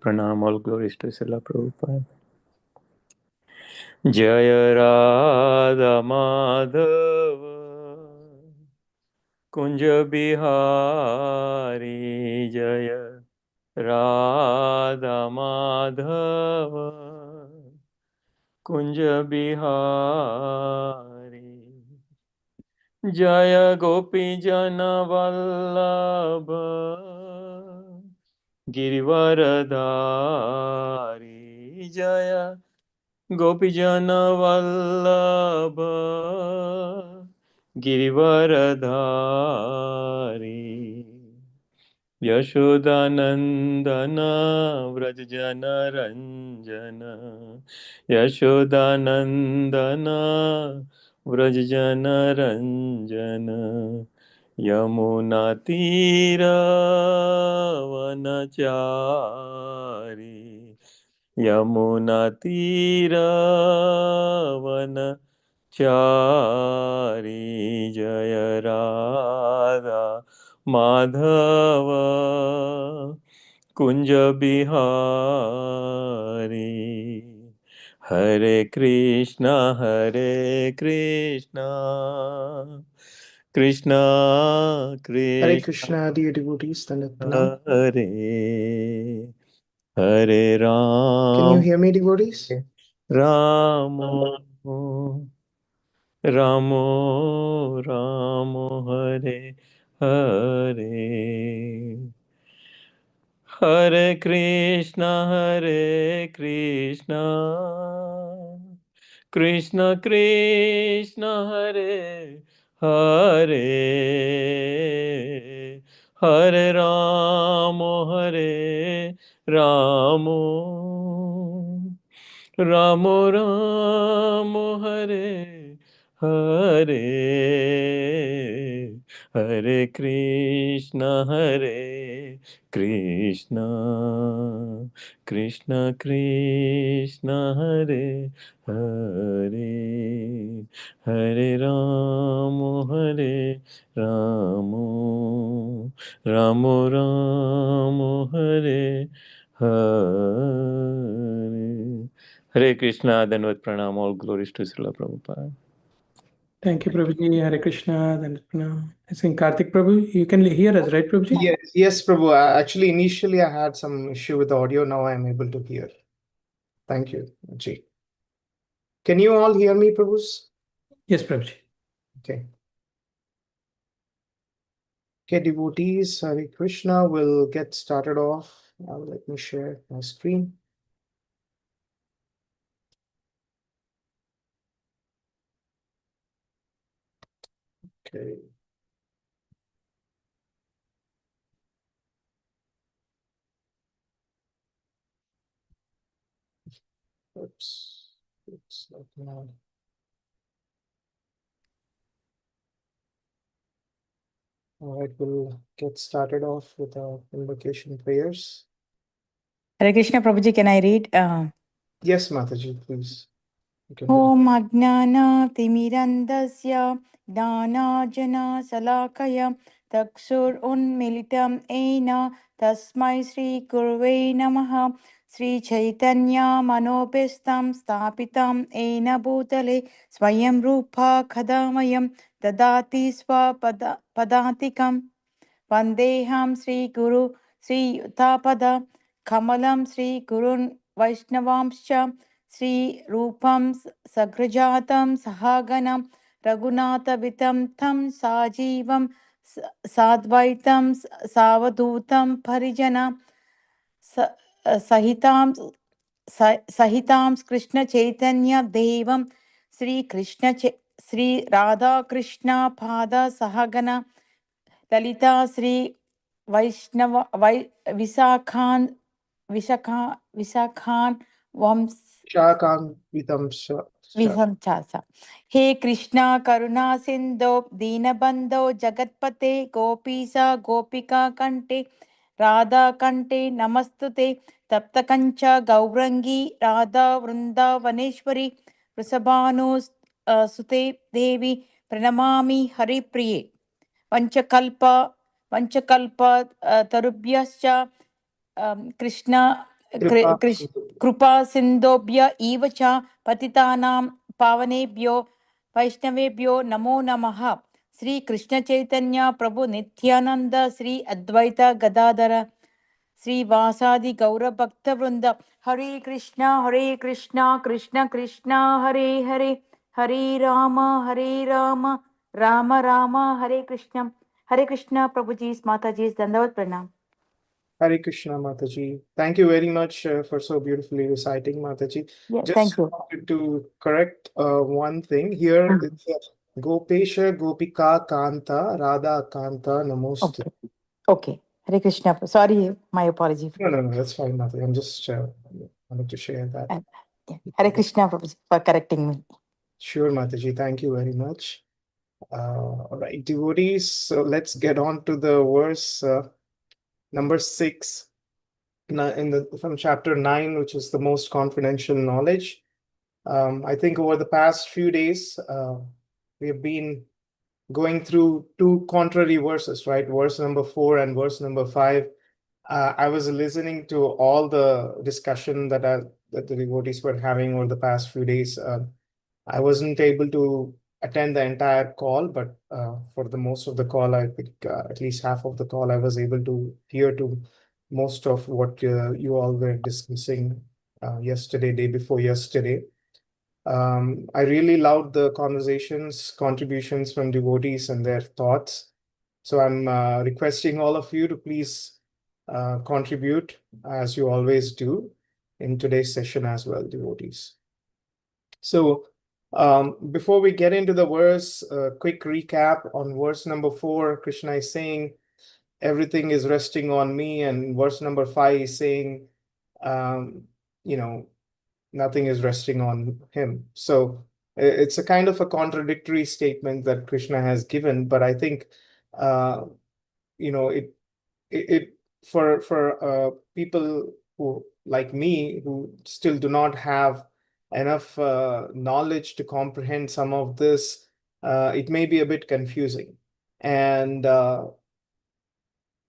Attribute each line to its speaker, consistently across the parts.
Speaker 1: Pranam, all glories to Srila Prabhupada. Jaya Radha Madhava Kunja Bihari Jaya Radha Madhava Kunja Bihari Jaya Gopi Jana Vallabha Girivaradhari Jaya Gopijana Vallabha Girivaradhari Yashodanandana Vrajjana Ranjana Yashodanandana Vrajjana Ranjana Yamuna Tira Vanachari Yamuna Tira Vanachari Jaya Radha Madhava Kunja Bihari Hare Krishna Krishna
Speaker 2: Hare
Speaker 1: Krishna
Speaker 2: Krishna, dear devotees, Dandavat Pranam.
Speaker 1: Hare Hare
Speaker 2: Can you
Speaker 1: Ram
Speaker 2: hear me, devotees?
Speaker 1: Ramo Ramo Ramo Hare Hare Hare Krishna Krishna Krishna Hare Hare Hare Hare Ramo Ramo Ramo Hare Hare Hare Krishna Krishna Krishna Hare Hare Hare Ramo Ramo Ramo Hare Hare Hare Krishna, Dandavat Pranam, all glories to Srila Prabhupada.
Speaker 3: Thank you, Prabhuji. Hare Krishna. Then Pranam. I think Karthik Prabhu, you can hear us, right, Prabhuji?
Speaker 2: Yes, Prabhu. Actually, initially I had some issue with the audio. Now I'm able to hear. Thank you, Ji. Can you all hear me, Prabhus?
Speaker 3: Yes, Prabhuji.
Speaker 2: Okay. Okay, devotees, Hare Krishna. We'll get started off. Let me share my screen. Okay. Oops. It's not now. All right, we'll get started off with our invocation prayers.
Speaker 4: Hare Krishna, Prabhuji, can I read?
Speaker 2: Yes, Mataji, please. You can read.
Speaker 4: Om Agnana Timirandasya Dana Salakaya Taksur Unmilitam Ena Tasmai Sri Kurve Namaha Sri Chaitanya Manopistam Stapitam Ena Bhutale Swayam Rupa Khadamayam Dadati Padantikam Vandeham Sri Guru Sri Utapada Kamalam Sri Gurun Vaishnavamscha Sri Rupam Sagrajatam Sahaganam Raghunathavitam Tam Sajivam Sadvaitam Savadutam Parijana Sahitam Sahitam Krishna Chaitanya Devam Sri Krishna Sri Radha Krishna Pada Sahagana Lalita Sri Vaishnava Visakhan Vams
Speaker 2: Shakam Vitam Sha.
Speaker 4: Visamchasa. He Krishna Karuna Sindho Dinabandho Jagatpate Gopisa Gopika Kante Radha Kante Namastute Taptakancha Gaurangi Radha Vrunda Vaneshwari Vrisabhanu Sute Devi Pranamami Hari Priye Vanchakalpa Tarubhyascha Krishna कृपा सिन्धोभ्य एव च पतितानां पावनेभ्यो वैष्णवेभ्यो नमो नमः। श्री कृष्ण चैतन्य प्रभु नित्यानंद श्री अद्वैत गदाधर श्रीवासादि गौर भक्त वृंद। हरे कृष्णा कृष्ण कृष्णा हरे हरे, हरे राम राम राम हरे कृष्ण। हरे कृष्णा प्रभु जी, माता जी, दंडवत प्रणाम।
Speaker 2: Hare Krishna, Mataji. Thank you very much for so beautifully reciting, Mataji.
Speaker 4: Yeah,
Speaker 2: Just
Speaker 4: thank you.
Speaker 2: wanted to correct one thing here. It's Gopesha Gopika Kanta Radha Kanta Namostu.
Speaker 4: Okay. Okay. Hare Krishna. Sorry, my apology.
Speaker 2: No, that's fine, Mataji. I'm just wanted to share that.
Speaker 4: Yeah. Hare Krishna Prabhuji, for correcting me.
Speaker 2: Sure, Mataji. Thank you very much. All right, devotees. So let's get on to the verse number 6. From chapter 9, which is the most confidential knowledge. I think over the past few days, we have been going through two contrary verses, right? Verse number 4 and verse number 5. I was listening to all the discussion that the devotees were having over the past few days. I wasn't able to attend the entire call, but for the most of the call, I think at least half of the call, I was able to hear to most of what you all were discussing yesterday, day before yesterday. I really loved the conversations, contributions from devotees and their thoughts. So I'm requesting all of you to please contribute as you always do in today's session as well, devotees. So before we get into the verse, a quick recap on verse number 4. Krishna is saying, everything is resting on me. And verse number 5 is saying, nothing is resting on him. So it's a kind of a contradictory statement that Krishna has given. But I think, it for people who like me who still do not have enough knowledge to comprehend some of this, it may be a bit confusing. And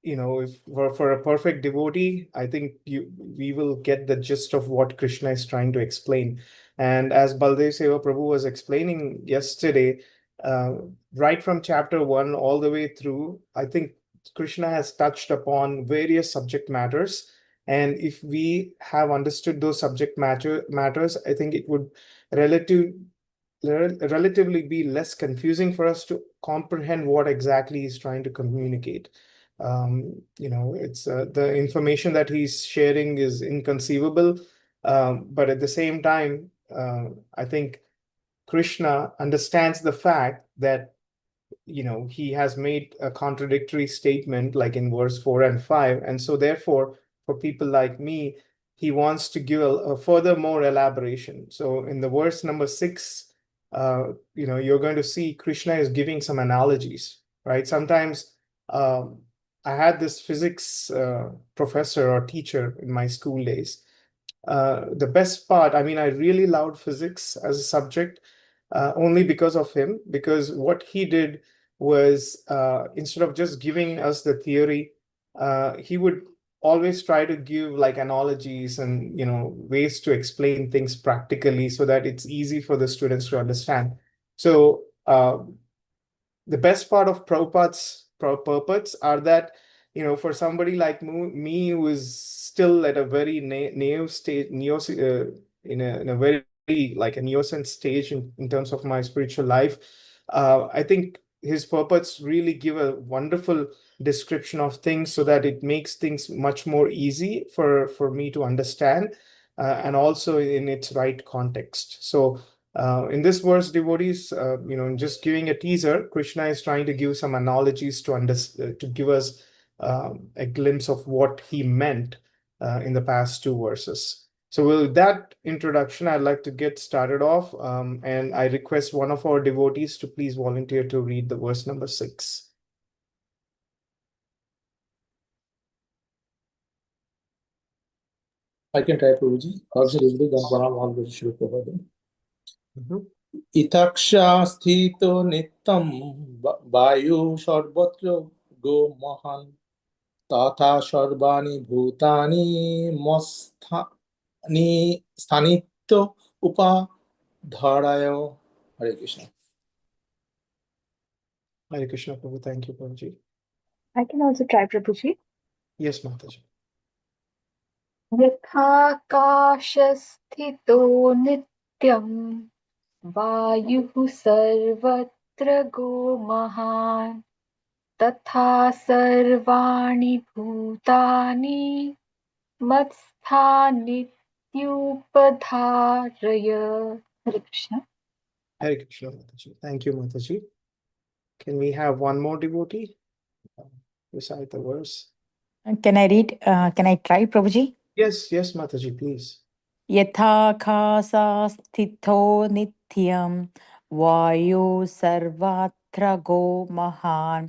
Speaker 2: if for a perfect devotee, I think we will get the gist of what Krishna is trying to explain. And as Baldev Seva Prabhu was explaining yesterday, right from chapter 1 all the way through, I think Krishna has touched upon various subject matters. And if we have understood those subject matters, I think it would relatively be less confusing for us to comprehend what exactly he's trying to communicate. It's the information that he's sharing is inconceivable, but at the same time, I think Krishna understands the fact that he has made a contradictory statement like in verse 4 and 5, and so therefore for people like me, he wants to give a further more elaboration. So in the verse number 6, you're going to see Krishna is giving some analogies, right? Sometimes I had this physics professor or teacher in my school days. The best part, I mean, I really loved physics as a subject only because of him, because what he did was instead of just giving us the theory, he would always try to give like analogies and ways to explain things practically so that it's easy for the students to understand. So the best part of Prabhupada's purports are that, for somebody like me who is still at a very naive stage, in a very like a neoscent stage in terms of my spiritual life, I think his purports really give a wonderful description of things so that it makes things much more easy for me to understand, and also in its right context. So in this verse, devotees, just giving a teaser, Krishna is trying to give some analogies to give us a glimpse of what he meant in the past two verses. So with that introduction, I'd like to get started off, and I request one of our devotees to please volunteer to read the verse number 6.
Speaker 5: I can try, Prabhuji. Absolutely, then Pranam all very Shri Prabhupada. Itaksha sthito nittam vayu sarvatra go mahan तथा सर्वाणि भूतानि मत्स्थानि स्थानित्व उपाधारय। हरे Krishna.
Speaker 2: Hare Krishna, Prabhu. Thank you, Prabhuji.
Speaker 6: I can also try, Prabhuji.
Speaker 2: Yes, Mataji.
Speaker 6: यथाकाशस्थितो नित्यं वायुः सर्वत्र गो महान् तथा सर्वाणि भूतानि मत्स्थानित्युपधारय। Hare Krishna.
Speaker 2: Hare Krishna, Mataji. Thank you, Mataji. Can we have one more devotee recite the verse?
Speaker 4: Can I read? Can I try, Prabhuji?
Speaker 2: Yes, yes, Mataji, please.
Speaker 4: यथाकाशा स्थितो नित्यं वायु सर्वत्र गो महान्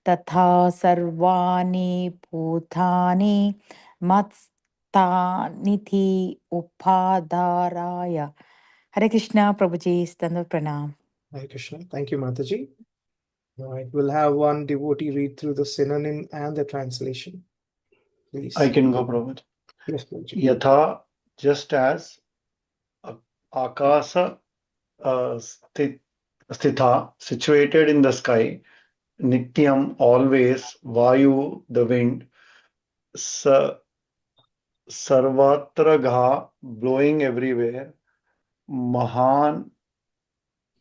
Speaker 4: तथा सर्वाणि भूतानि मत्स्थानिति उपादाराय. Hare Krishna, Prabhuji, stand pranam.
Speaker 2: Hare Krishna. Thank you, Mataji. All right, we'll have one devotee read through the synonym and the translation. Please.
Speaker 7: I can go, Prabhupada.
Speaker 2: Yes, Prabhuji.
Speaker 7: Yatha, just as Akasa Sthita, situated in the sky, Nityam, always, Vayu, the wind, Sarvatra, blowing everywhere, Mahan,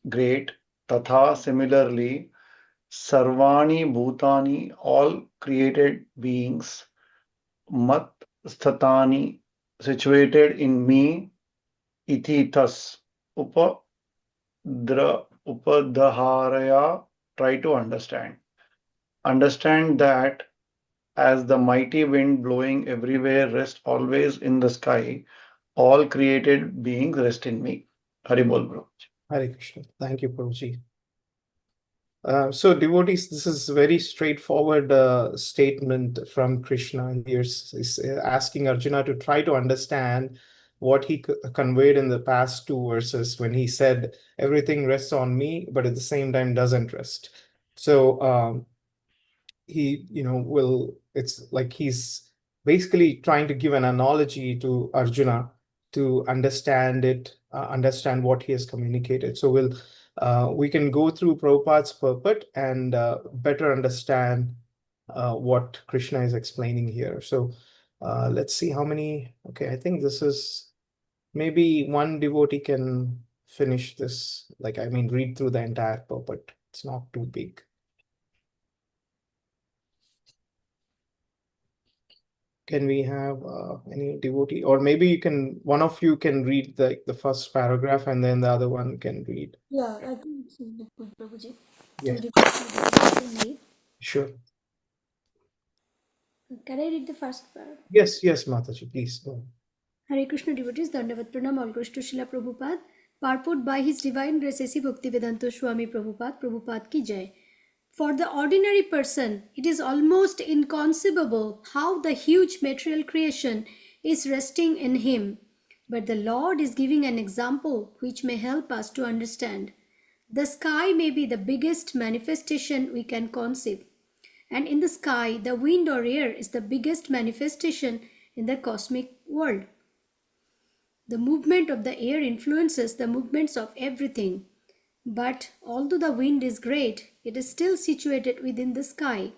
Speaker 7: great, Tatha, similarly, Sarvani, Bhutani, all created beings, Mat, Sthatani, situated in me, Iti, thus, Upadharaya, try to understand. Understand that as the mighty wind blowing everywhere rests always in the sky, all created beings rest in me. Haribol, bro.
Speaker 2: Hare Krishna. Thank you, Prabhuji. So devotees, this is very straightforward statement from Krishna. He's asking Arjuna to try to understand what he conveyed in the past two verses when he said, everything rests on me, but at the same time doesn't rest. So he, it's like he's basically trying to give an analogy to Arjuna to understand it, understand what he has communicated. So we can go through Prabhupada's purport and better understand what Krishna is explaining here. So let's see how many. Okay, I think this is maybe one devotee can finish this. Read through the entire purport. It's not too big. Can we have any devotee, or maybe one of you can read the first paragraph and then the other one can read.
Speaker 8: Yeah, I think it's good, Prabhuji.
Speaker 2: Yes.
Speaker 8: So request you can read.
Speaker 2: Sure.
Speaker 8: Can I read the first part?
Speaker 2: Yes, Mataji, please go.
Speaker 8: Hare Krishna devotees, Dandavat Pranam, all glories to Srila Prabhupada. Purport by His Divine Grace A.C. Bhaktivedanta Swami Prabhupada, Prabhupada ki jai. For the ordinary person, it is almost inconceivable how the huge material creation is resting in him. But the Lord is giving an example which may help us to understand. The sky may be the biggest manifestation we can conceive. And in the sky, the wind or air is the biggest manifestation in the cosmic world. The movement of the air influences the movements of everything. But although the wind is great, it is still situated within the sky.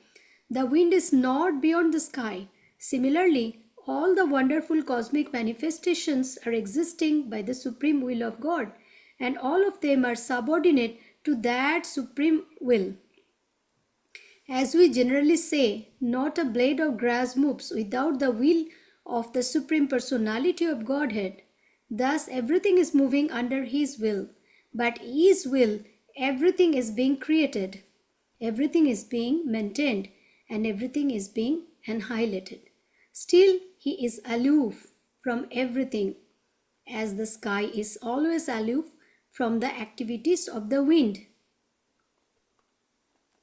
Speaker 8: The wind is not beyond the sky. Similarly, all the wonderful cosmic manifestations are existing by the supreme will of God, and all of them are subordinate to that supreme will. As we generally say, not a blade of grass moves without the will of the Supreme Personality of Godhead. Thus, everything is moving under His will. But His will, everything is being created, everything is being maintained, and everything is being annihilated. Still, He is aloof from everything, as the sky is always aloof from the activities of the wind.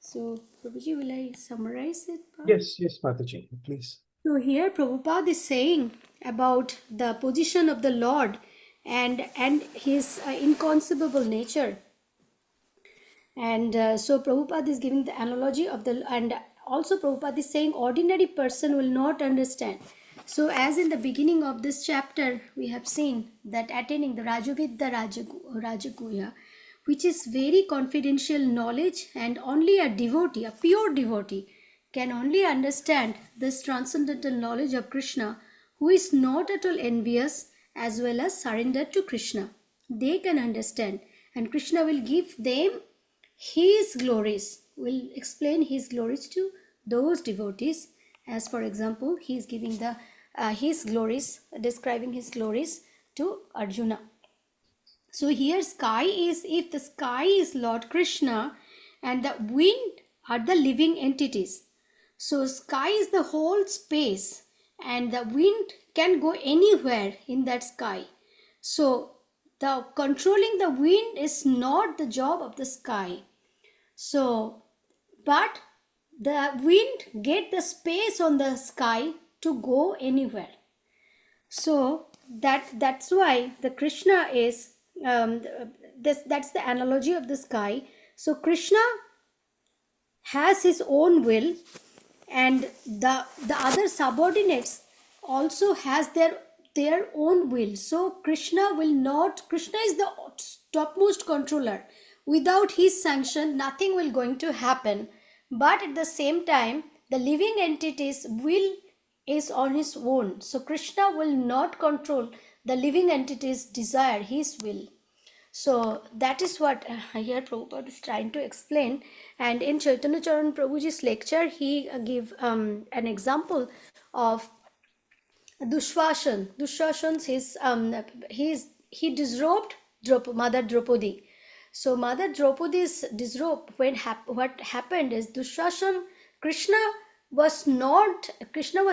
Speaker 8: So, Prabhuji, will I summarize it?
Speaker 2: Yes, Mataji, please.
Speaker 8: So here Prabhupada is saying about the position of the Lord and his inconceivable nature. And so Prabhupada is giving the analogy of and also Prabhupada is saying ordinary person will not understand. So as in the beginning of this chapter, we have seen that attaining the Rajavidya Rajaguhya, which is very confidential knowledge, and only a devotee, a pure devotee, can only understand this transcendental knowledge of Krishna, who is not at all envious as well as surrendered to Krishna. They can understand, and Krishna will give them his glories, will explain his glories to those devotees. As for example, he is giving the his glories, describing his glories to Arjuna. So here sky is, if the sky is Lord Krishna and the wind are the living entities. So sky is the whole space and the wind can go anywhere in that sky. So the controlling the wind is not the job of the sky. So, but the wind get the space on the sky to go anywhere. So that's why the Krishna is that's the analogy of the sky. So Krishna has his own will, and the other subordinates also has their own will. So Krishna is the topmost controller. Without his sanction, nothing will going to happen. But at the same time, the living entities will is on his own. So Krishna will not control the living entities' desire, his will. So that is what here Prabhupada is trying to explain. And in Chaitanya Charan Prabhuji's lecture, he gave an example of Dushvasan. Dushvasan's he disrobed Mother Draupadi. So Mother Draupadi's disrobe, what happened is Dushvasan, Krishna was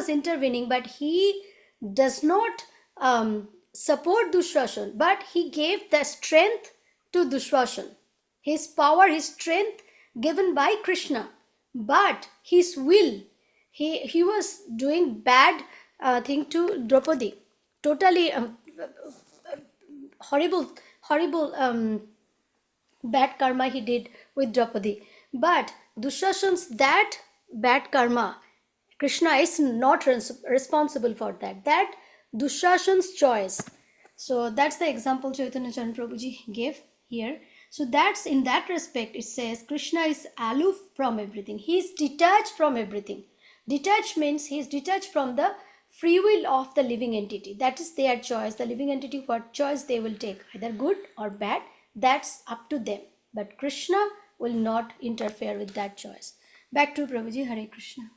Speaker 8: intervening, but he does not support Dushvasan, but he gave the strength to Dushvasan. His power, his strength given by Krishna, but his will, he was doing bad thing to Draupadi. Totally horrible bad karma he did with Draupadi. But Dushasan's that bad karma, Krishna is not responsible for that. That Dushasan's choice. So that's the example Chaitanya Charan Prabhuji gave here. So that's in that respect, it says Krishna is aloof from everything. He is detached from everything. Detached means he is detached from the free will of the living entity. That is their choice. The living entity, what choice they will take, either good or bad, that's up to them. But Krishna will not interfere with that choice. Back to Prabhuji. Hare Krishna.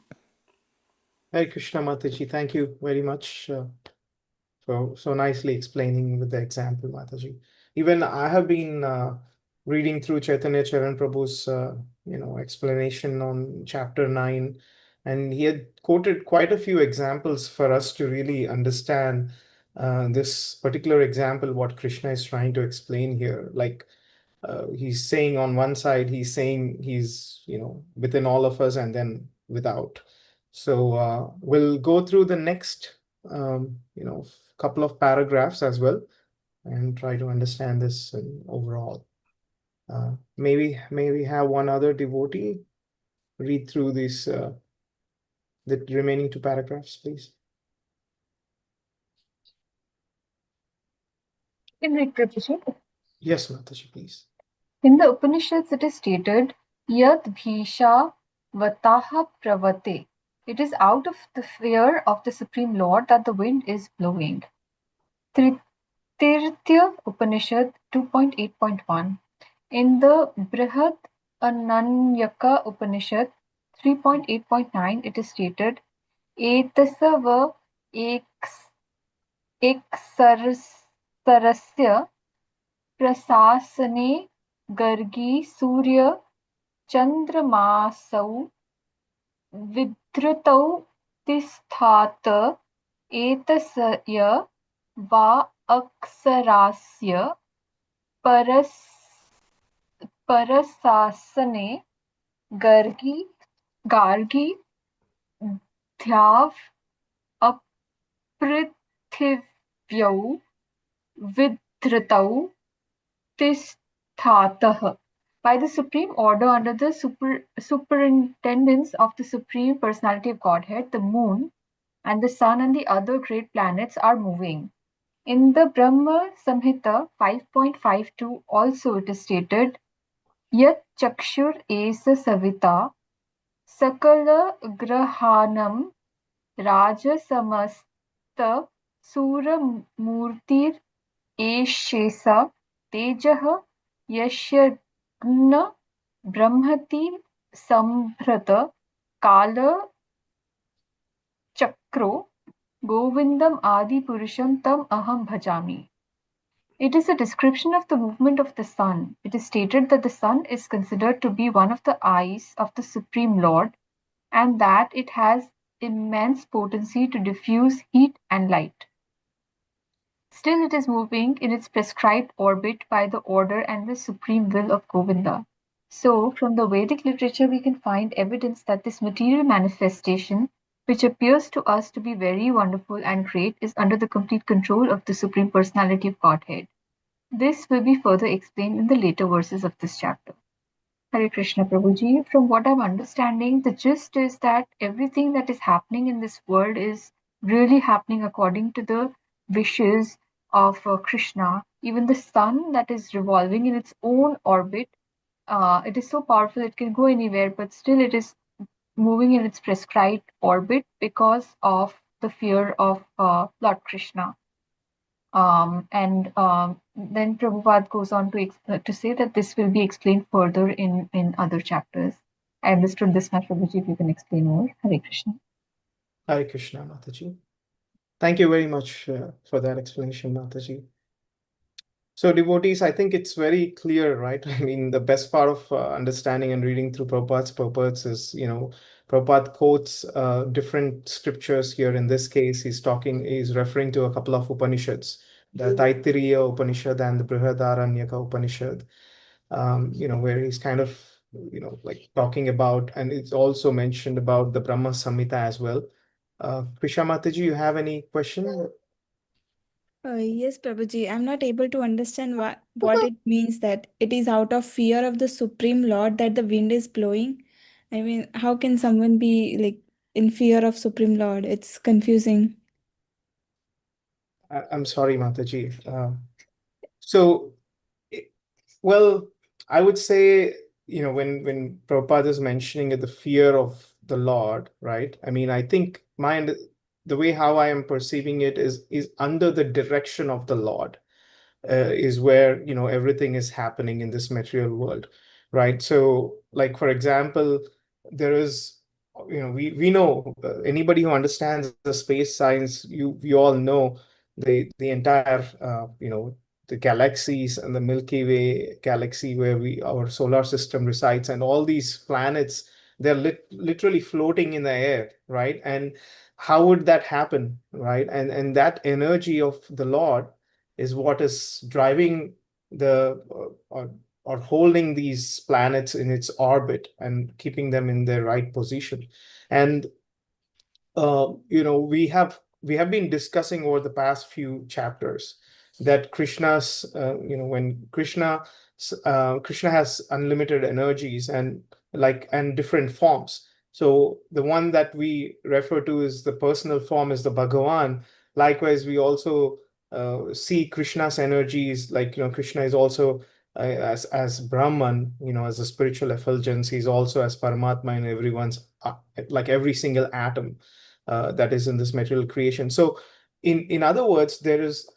Speaker 2: Hare Krishna Mataji, thank you very much for so nicely explaining with the example, Mataji. Even I have been reading through Chaitanya Charan Prabhu's explanation on chapter 9, and he had quoted quite a few examples for us to really understand this particular example, what Krishna is trying to explain here. Like he's saying on one side, he's saying he's within all of us and then without. So we'll go through the next couple of paragraphs as well and try to understand this overall. Maybe we have one other devotee read through these the remaining two paragraphs, please.
Speaker 6: In read, Prabhuji.
Speaker 2: Yes, Mataji, please.
Speaker 6: In the Upanishads, it is stated, Yat Bhisha Vataha Pravate. It is out of the fear of the Supreme Lord that the wind is blowing. Tirtya Upanishad 2.8.1. In the Brihad Ananyaka Upanishad 3.8.9, it is stated, Etasa va eksarasya prasasane gargi surya chandramasau vidhrutau tisthat etasya va aksarasya parasasane gargi dhyav aprithivyau vidhrutau तिष्ठातः. by the supreme order under the superintendence of the Supreme Personality of Godhead, the moon and the sun and the other great planets are moving. In the Brahma Samhita 5.52 also it is stated, Yat chakshur esa savita sakala grahanam raja samasta sura murtir एषेषा तेजः यस्यग्न ब्रह्मति सम्भृत कालचक्रो गोविन्दम् आदिपुरुषं तम् aham bhajami. It is a description of the movement of the sun. It is stated that the sun is considered to be one of the eyes of the Supreme Lord and that it has immense potency to diffuse heat and light. Still it is moving in its prescribed orbit by the order and the supreme will of Govinda. So, from the Vedic literature, we can find evidence that this material manifestation, which appears to us to be very wonderful and great, is under the complete control of the Supreme Personality of Godhead. This will be further explained in the later verses of this chapter. Hare Krishna Prabhuji. From what I'm understanding, the gist is that everything that is happening in this world is really happening according to the wishes of Krishna. Even the sun that is revolving in its own orbit, it is so powerful, it can go anywhere, but still it is moving in its prescribed orbit because of the fear of Lord Krishna. Then Prabhupada goes on to say that this will be explained further in other chapters. I understood this much, Prabhuji, if you can explain more. Hare Krishna.
Speaker 2: Hare Krishna, Mataji. Thank you very much for that explanation, Mataji. So devotees, I think it's very clear, right? I mean, the best part of understanding and reading through Prabhupada's purports is, Prabhupada quotes different scriptures here. In this case, he's referring to a couple of Upanishads, the Taittiriya Upanishad and the Brihadaranyaka Upanishad, where he's kind of, like talking about, and it's also mentioned about the Brahma Samhita as well. Krisha Mataji, you have any question?
Speaker 9: Yes, Prabhuji, I'm not able to understand what it means that it is out of fear of the Supreme Lord that the wind is blowing. I mean, how can someone be like in fear of Supreme Lord? It's confusing.
Speaker 2: I'm sorry, Mataji. So, well, I would say, when Prabhupada is mentioning the fear of the Lord, right? I mean, I think the way how I am perceiving it is under the direction of the Lord, is where, everything is happening in this material world, right? So, like, for example, there is, we know, anybody who understands the space science, we all know the entire, the galaxies and the Milky Way galaxy where our solar system resides, and all these planets, they're literally floating in the air, right? And how would that happen, right? And that energy of the Lord is what is driving or holding these planets in its orbit and keeping them in their right position. And we have been discussing over the past few chapters that when Krishna has unlimited energies and different forms. So the one that we refer to as the personal form is the Bhagavan. Likewise, we also see Krishna's energies, Krishna is also as Brahman, as a spiritual effulgence. He's also as Paramatma in everyone's, like every single atom that is in this material creation. So in other words, there's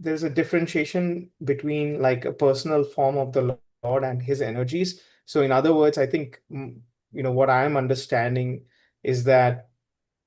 Speaker 2: a differentiation between like a personal form of the Lord and his energies. So in other words, I think what I am understanding is that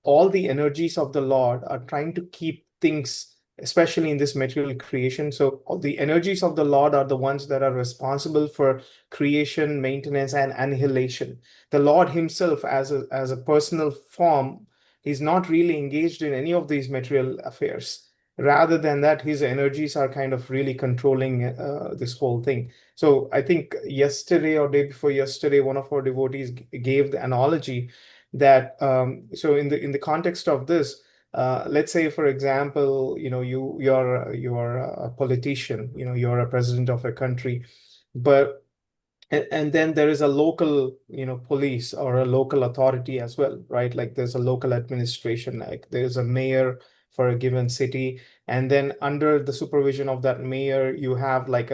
Speaker 2: all the energies of the Lord are trying to keep things, especially in this material creation. So all the energies of the Lord are the ones that are responsible for creation, maintenance, and annihilation. The Lord himself, as a personal form, he's not really engaged in any of these material affairs. Rather than that, his energies are kind of really controlling this whole thing. So I think yesterday or day before yesterday, one of our devotees gave the analogy that so in the context of this, let's say, for example, you're a politician, you're a president of a country, but And then there is a local, police or a local authority as well, right? Like there's a local administration, like there's a mayor for a given city, and then under the supervision of that mayor, you have like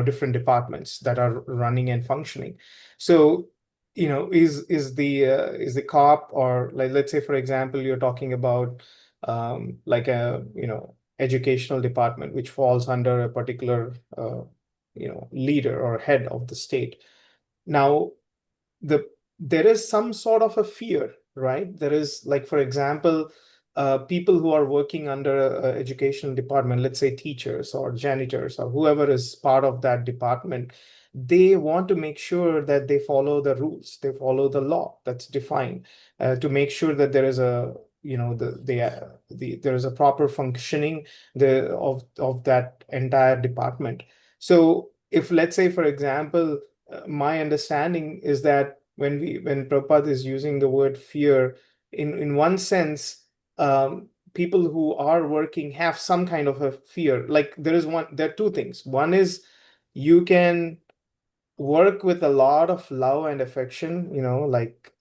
Speaker 2: different departments that are running and functioning. So, is the cop, or like, let's say for example, you're talking about like a educational department which falls under a particular leader or head of the state. Now, there is some sort of a fear, right? There is, like, for example, people who are working under a education department, let's say teachers or janitors or whoever is part of that department, they want to make sure that they follow the rules, they follow the law that's defined, to make sure that there is a there is a proper functioning of that entire department. So if, let's say for example, my understanding is that when Prabhupada is using the word fear, in one sense, people who are working have some kind of a fear. Like there are two things. One is you can work with a lot of love and affection, like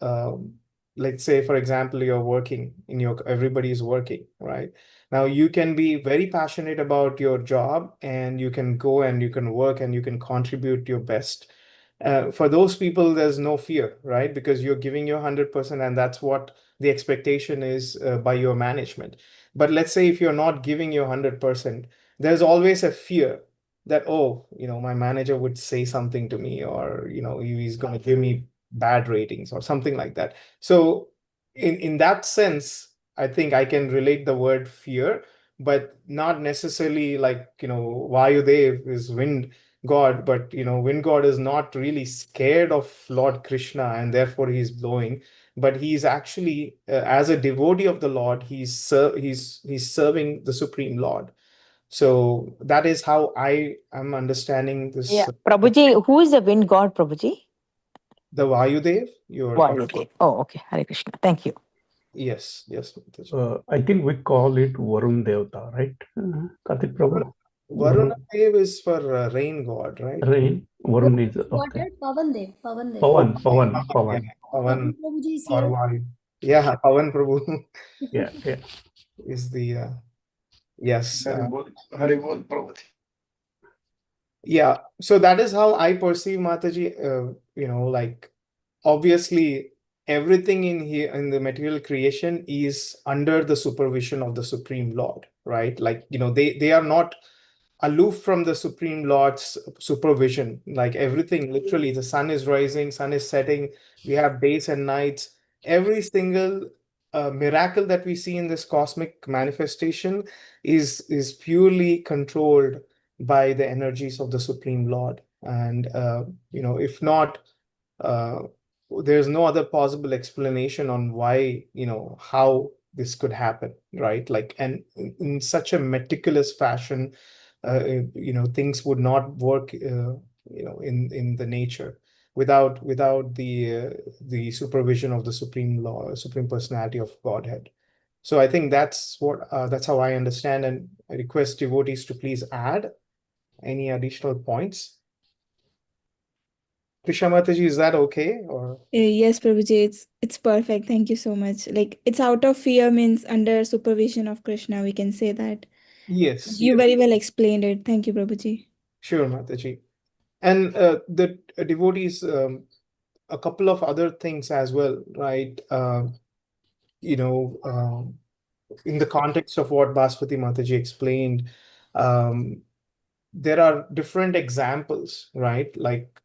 Speaker 2: let's say for example, you're working everybody is working, right? Now you can be very passionate about your job, and you can go and you can work and you can contribute your best. For those people, there's no fear, right? Because you're giving your 100%, and that's what the expectation is by your management. But let's say if you're not giving your 100%, there's always a fear that, oh, my manager would say something to me, or he's going to give me bad ratings or something like that. So in that sense, I think I can relate the word fear, but not necessarily like, Vayudev is wind god, but wind god is not really scared of Lord Krishna, and therefore he's blowing. But he's actually, as a devotee of the Lord, he's serving the Supreme Lord. So that is how I am understanding this.
Speaker 4: Yeah, Prabhuji, who is the wind god, Prabhuji?
Speaker 2: The Vayudev, you're
Speaker 4: Vayudev. Oh, okay. Hare Krishna. Thank you.
Speaker 2: Yes, Mataji.
Speaker 10: I think we call it Varun Devta, right? Kartik Prabhu?
Speaker 2: Varuna Dev is for rain god, right?
Speaker 10: Rain. Varun is okay.
Speaker 8: Water, Pavan Dev. Pavan Dev.
Speaker 10: Pavan.
Speaker 2: Yeah,
Speaker 10: Pavan.
Speaker 2: Pavan
Speaker 8: Prabhuji is
Speaker 2: or
Speaker 8: here.
Speaker 2: Vayu. Yeah, Pavan Prabhu
Speaker 10: Yeah.
Speaker 2: is the yes.
Speaker 7: Haribol Prabhuji.
Speaker 2: Yeah, so that is how I perceive Mataji. Like obviously everything in here in the material creation is under the supervision of the Supreme Lord, right? Like, they are not aloof from the Supreme Lord's supervision. Like everything, literally, the sun is rising, sun is setting, we have days and nights. Every single miracle that we see in this cosmic manifestation is purely controlled by the energies of the Supreme Lord. And if not, uh, there's no other possible explanation on why, how this could happen, right? Like, and in such a meticulous fashion, things would not work, in the nature without the supervision of the Supreme Law, Supreme Personality of Godhead. So I think that's how I understand, and I request devotees to please add any additional points. Krishna Mataji, is that okay? Or
Speaker 9: Yes, Prabhuji, it's perfect. Thank you so much. Like it's out of fear means under supervision of Krishna, we can say that.
Speaker 2: yes,
Speaker 9: You very well explained it. Thank you, Prabhuji.
Speaker 2: sure, Mataji. And the devotees, a couple of other things as well, right? In the context of what Baspati Mataji explained, there are different examples, right? Like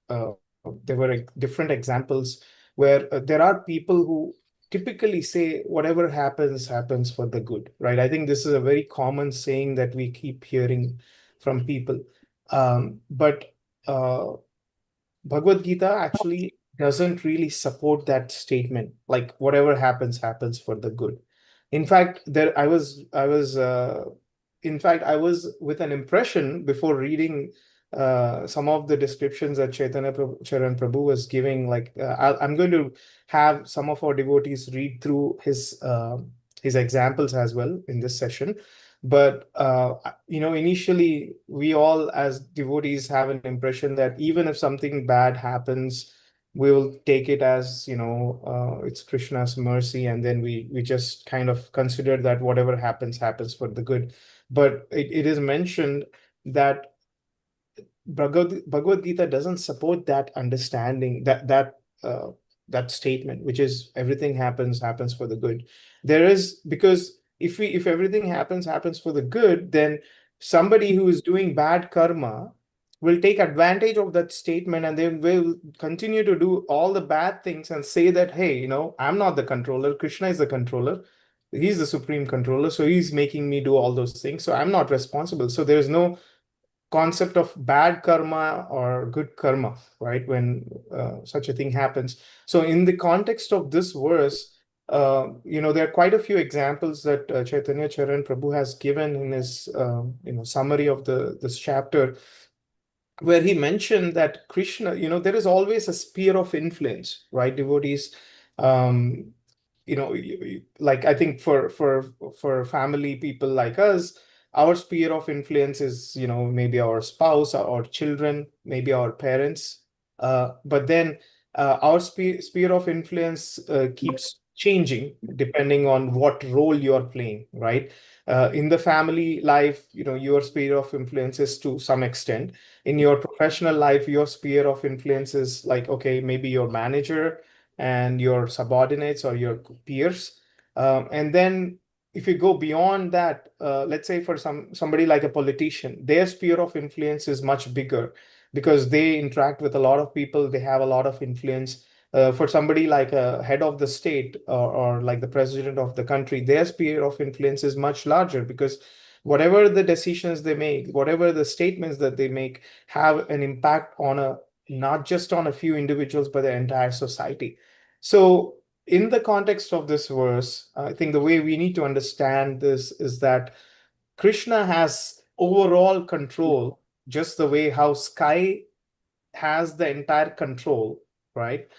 Speaker 2: there were different examples where there are people who typically say whatever happens, happens for the good, right? I think this is a very common saying that we keep hearing from people. But Bhagavad Gita actually doesn't really support that statement. Like whatever happens, happens for the good. In fact, I was with an impression before reading some of the descriptions that Charan Prabhu was giving. Like I'm going to have some of our devotees read through his examples as well in this session. But initially we all as devotees have an impression that even if something bad happens, we will take it as it's Krishna's mercy, and then we just kind of consider that whatever happens for the good. But it is mentioned that Bhagavad Gita doesn't support that understanding, that statement, which is everything happens for the good. Because if everything happens for the good, then somebody who is doing bad karma will take advantage of that statement, and they will continue to do all the bad things and say that, hey, I'm not the controller, Krishna is the controller. He's the supreme controller, so he's making me do all those things, so I'm not responsible. So there's no concept of bad karma or good karma, right? When such a thing happens. So in the context of this verse, there are quite a few examples that Chaitanya Charan Prabhu has given in his summary of this chapter, where he mentioned that Krishna, there is always a sphere of influence, right? Devotees, um, like I think for family people like us, our sphere of influence is, maybe our spouse or children, maybe our parents. But then our sphere of influence keeps changing depending on what role you are playing, right? In the family life, your sphere of influence is to some extent. In your professional life, your sphere of influence is like, okay, maybe your manager and your subordinates or your peers. And then if you go beyond that, let's say for somebody like a politician, their sphere of influence is much bigger because they interact with a lot of people, they have a lot of influence. For somebody like a head of the state, or like the president of the country, their sphere of influence is much larger, because whatever the decisions they make, whatever the statements that they make, have an impact on not just on a few individuals, but the entire society. So in the context of this verse, I think the way we need to understand this is that Krishna has overall control, just the way how sky has the entire control, right?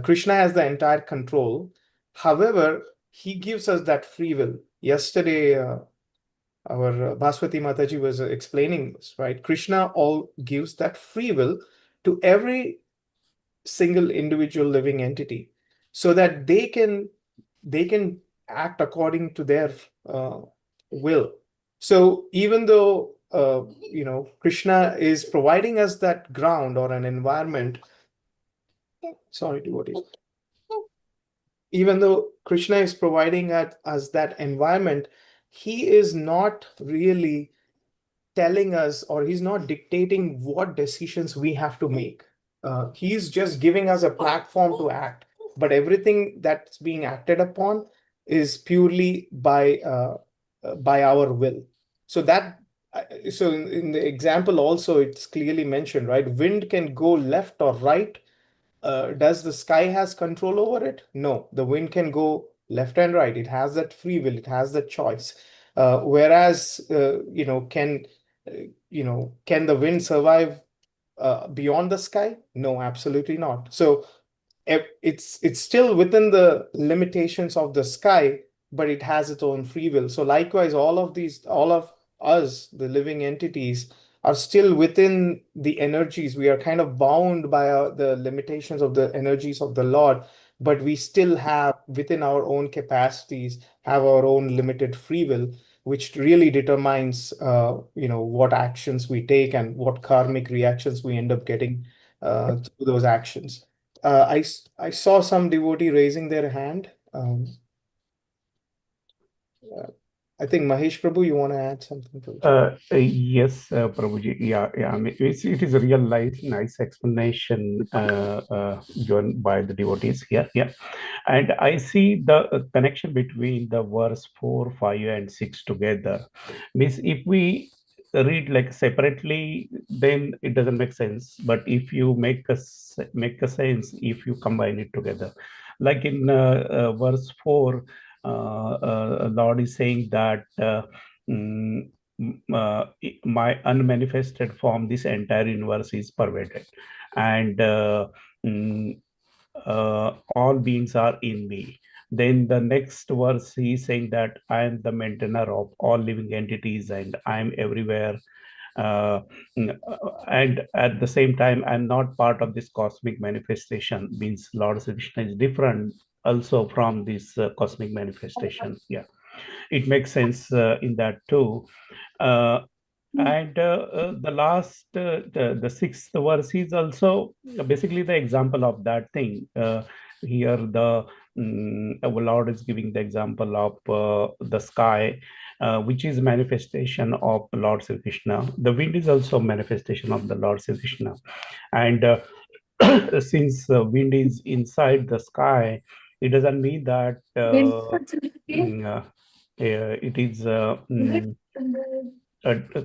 Speaker 2: Krishna has the entire control. However, he gives us that free will. Yesterday, our Baswati Mataji was explaining this, right? Krishna all gives that free will to every single individual living entity, so that they can act according to their will. So even though Krishna is providing us that ground or an environment, sorry, devotees, even though Krishna is providing us that environment, he is not really telling us, or he's not dictating what decisions we have to make. He's just giving us a platform to act, but everything that's being acted upon is purely by our will. So in the example also, it's clearly mentioned, right? Wind can go left or right. Does the sky has control over it? No, the wind can go left and right. It has that free will. It has that choice. Whereas, can the wind survive beyond the sky? No, absolutely not. So it's still within the limitations of the sky, but it has its own free will. So likewise, all of us, the living entities, are still within the energies. We are kind of bound by the limitations of the energies of the Lord, but we still have, within our own capacities, have our own limited free will, which really determines what actions we take and what karmic reactions we end up getting through those actions. I saw some devotee raising their hand. I think Mahesh Prabhu, you want to add something to it?
Speaker 10: Yes, Prabhuji. Yeah. I mean, it is a real nice explanation given by the devotees here. Yeah, and I see the connection between the verse 4, 5, and 6 together. Means if we read like separately, then it doesn't make sense. But if you make a sense if you combine it together, like in verse 4, Lord is saying that. Mm, my unmanifested form, this entire universe is pervaded, and all beings are in me. Then the next verse, he's saying that I am the maintainer of all living entities and I am everywhere. Uh, and at the same time, I'm not part of this cosmic manifestation. Means Lord Sri Krishna is different also from this cosmic manifestation. Yeah, it makes sense in that too. Uh, and the last, the sixth verse is also basically the example of that thing. Here, our Lord is giving the example of the sky, which is manifestation of Lord Sri Krishna. The wind is also manifestation of the Lord Sri Krishna. And since wind is inside the sky, it doesn't mean that it is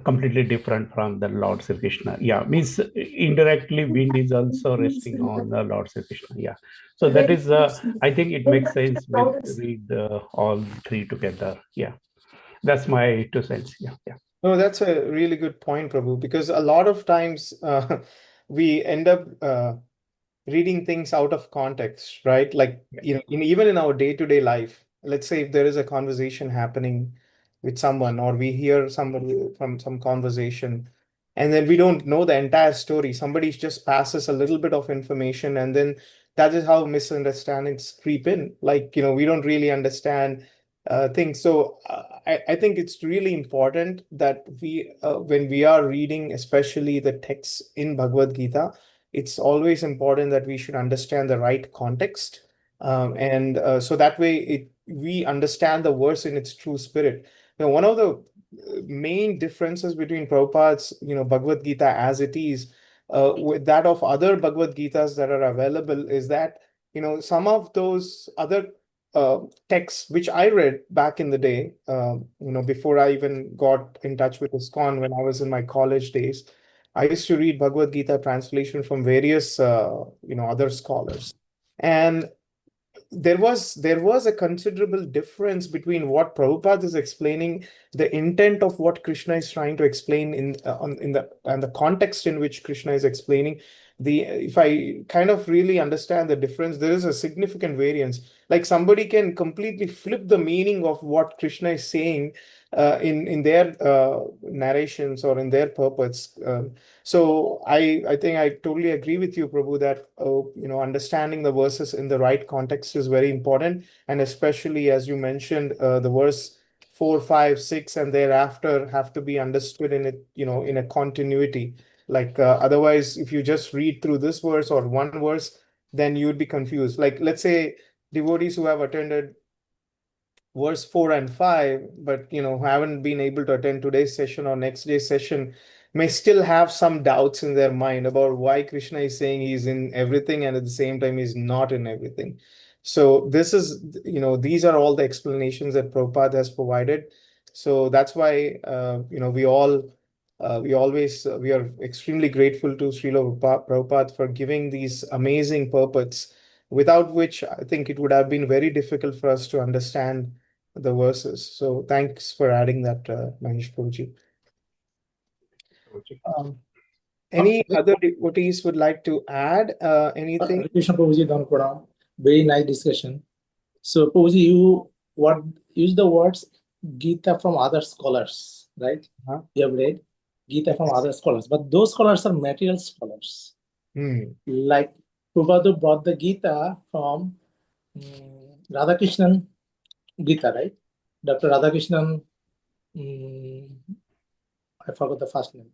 Speaker 10: completely different from the Lord Sri Krishna. Yeah, means indirectly wind is also resting on the Lord Sri Krishna. Yeah, so that is, I think it makes sense with read all three together. Yeah, that's my 2 cents. Yeah, yeah.
Speaker 2: No, that's a really good point, Prabhu, because a lot of times we end up reading things out of context, right? Like, even in our day-to-day life, let's say if there is a conversation happening with someone, or we hear somebody from some conversation, and then we don't know the entire story. Somebody just passes a little bit of information, and then that is how misunderstandings creep in. Like, we don't really understand things. So I think it's really important that when we are reading, especially the texts in Bhagavad Gita, it's always important that we should understand the right context, and so that way we understand the verse in its true spirit. One of the main differences between Prabhupada's Bhagavad Gita as it is with that of other Bhagavad Gitas that are available is that some of those other texts which I read back in the day, before I even got in touch with ISKCON when I was in my college days. I used to read Bhagavad Gita translation from various, other scholars, and there was a considerable difference between what Prabhupada is explaining, the intent of what Krishna is trying to explain in the context in which Krishna is explaining. If I kind of really understand the difference, there is a significant variance. Like somebody can completely flip the meaning of what Krishna is saying in their narrations or in their purports. So I think I totally agree with you, Prabhu, that understanding the verses in the right context is very important, and especially as you mentioned, the verse 4, 5, 6, and thereafter have to be understood in it, in a continuity. Like otherwise, if you just read through this verse or one verse, then you would be confused. Like let's say devotees who have attended verse 4 and 5, but haven't been able to attend today's session or next day's session, may still have some doubts in their mind about why Krishna is saying he's in everything and at the same time he's not in everything. So this is, these are all the explanations that Prabhupada has provided. So that's why we are extremely grateful to Srila Prabhupada for giving these amazing purports, without which I think it would have been very difficult for us to understand the verses. So thanks for adding that, Mahesh Prabhuji. Any other devotees would like to add anything?
Speaker 5: Krishna Prabhuji, Dhan Pranam. Very nice discussion. So Prabhuji, you use the words Gita from other scholars, right? You have read Gita from other scholars, but those scholars are material scholars. Like Prabhupada brought the Gita from Radhakrishnan Gita, right? Dr. Radhakrishnan, I forgot the first name.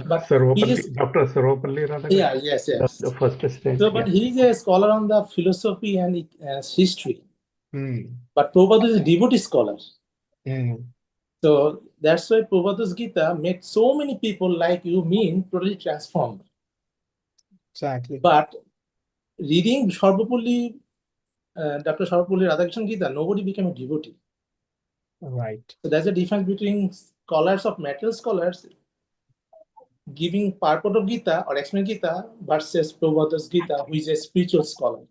Speaker 5: But he is,
Speaker 10: Dr. Sarvapalli Radhakrishnan.
Speaker 5: yeah, yes.
Speaker 10: The first stage.
Speaker 5: So, but he is a scholar on the philosophy and history. But Prabhupada is a devotee scholar. So that's why Prabhupada's Gita made so many people like you, totally transformed.
Speaker 2: Exactly.
Speaker 5: But reading Sarvapalli, Dr. Sarvapalli Radhakrishnan Gita, nobody became a devotee.
Speaker 2: Right.
Speaker 5: So there's a difference between scholars of material scholars giving purport of Gita or explain Gita versus Prabhupada's Gita, who is a spiritual scholar.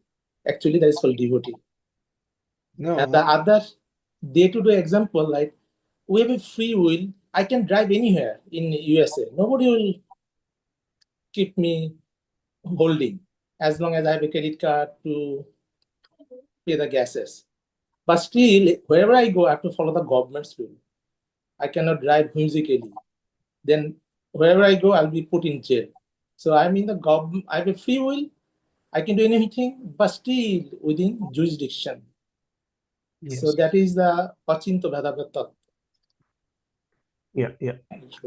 Speaker 5: Actually, that is called devotee.
Speaker 2: No.
Speaker 5: And the other day-to-day example, like we have a free will. I can drive anywhere in USA. Nobody will keep me holding as long as I have a credit card to pay the gases. But still, wherever I go, I have to follow the government's rule. I cannot drive whimsically. Then wherever I go, I'll be put in jail. So I'm in the government. I have a free will. I can do anything, but still within jurisdiction.
Speaker 10: Yes.
Speaker 5: So that is the Pachinto Bhedabhata.
Speaker 10: Yeah, yeah.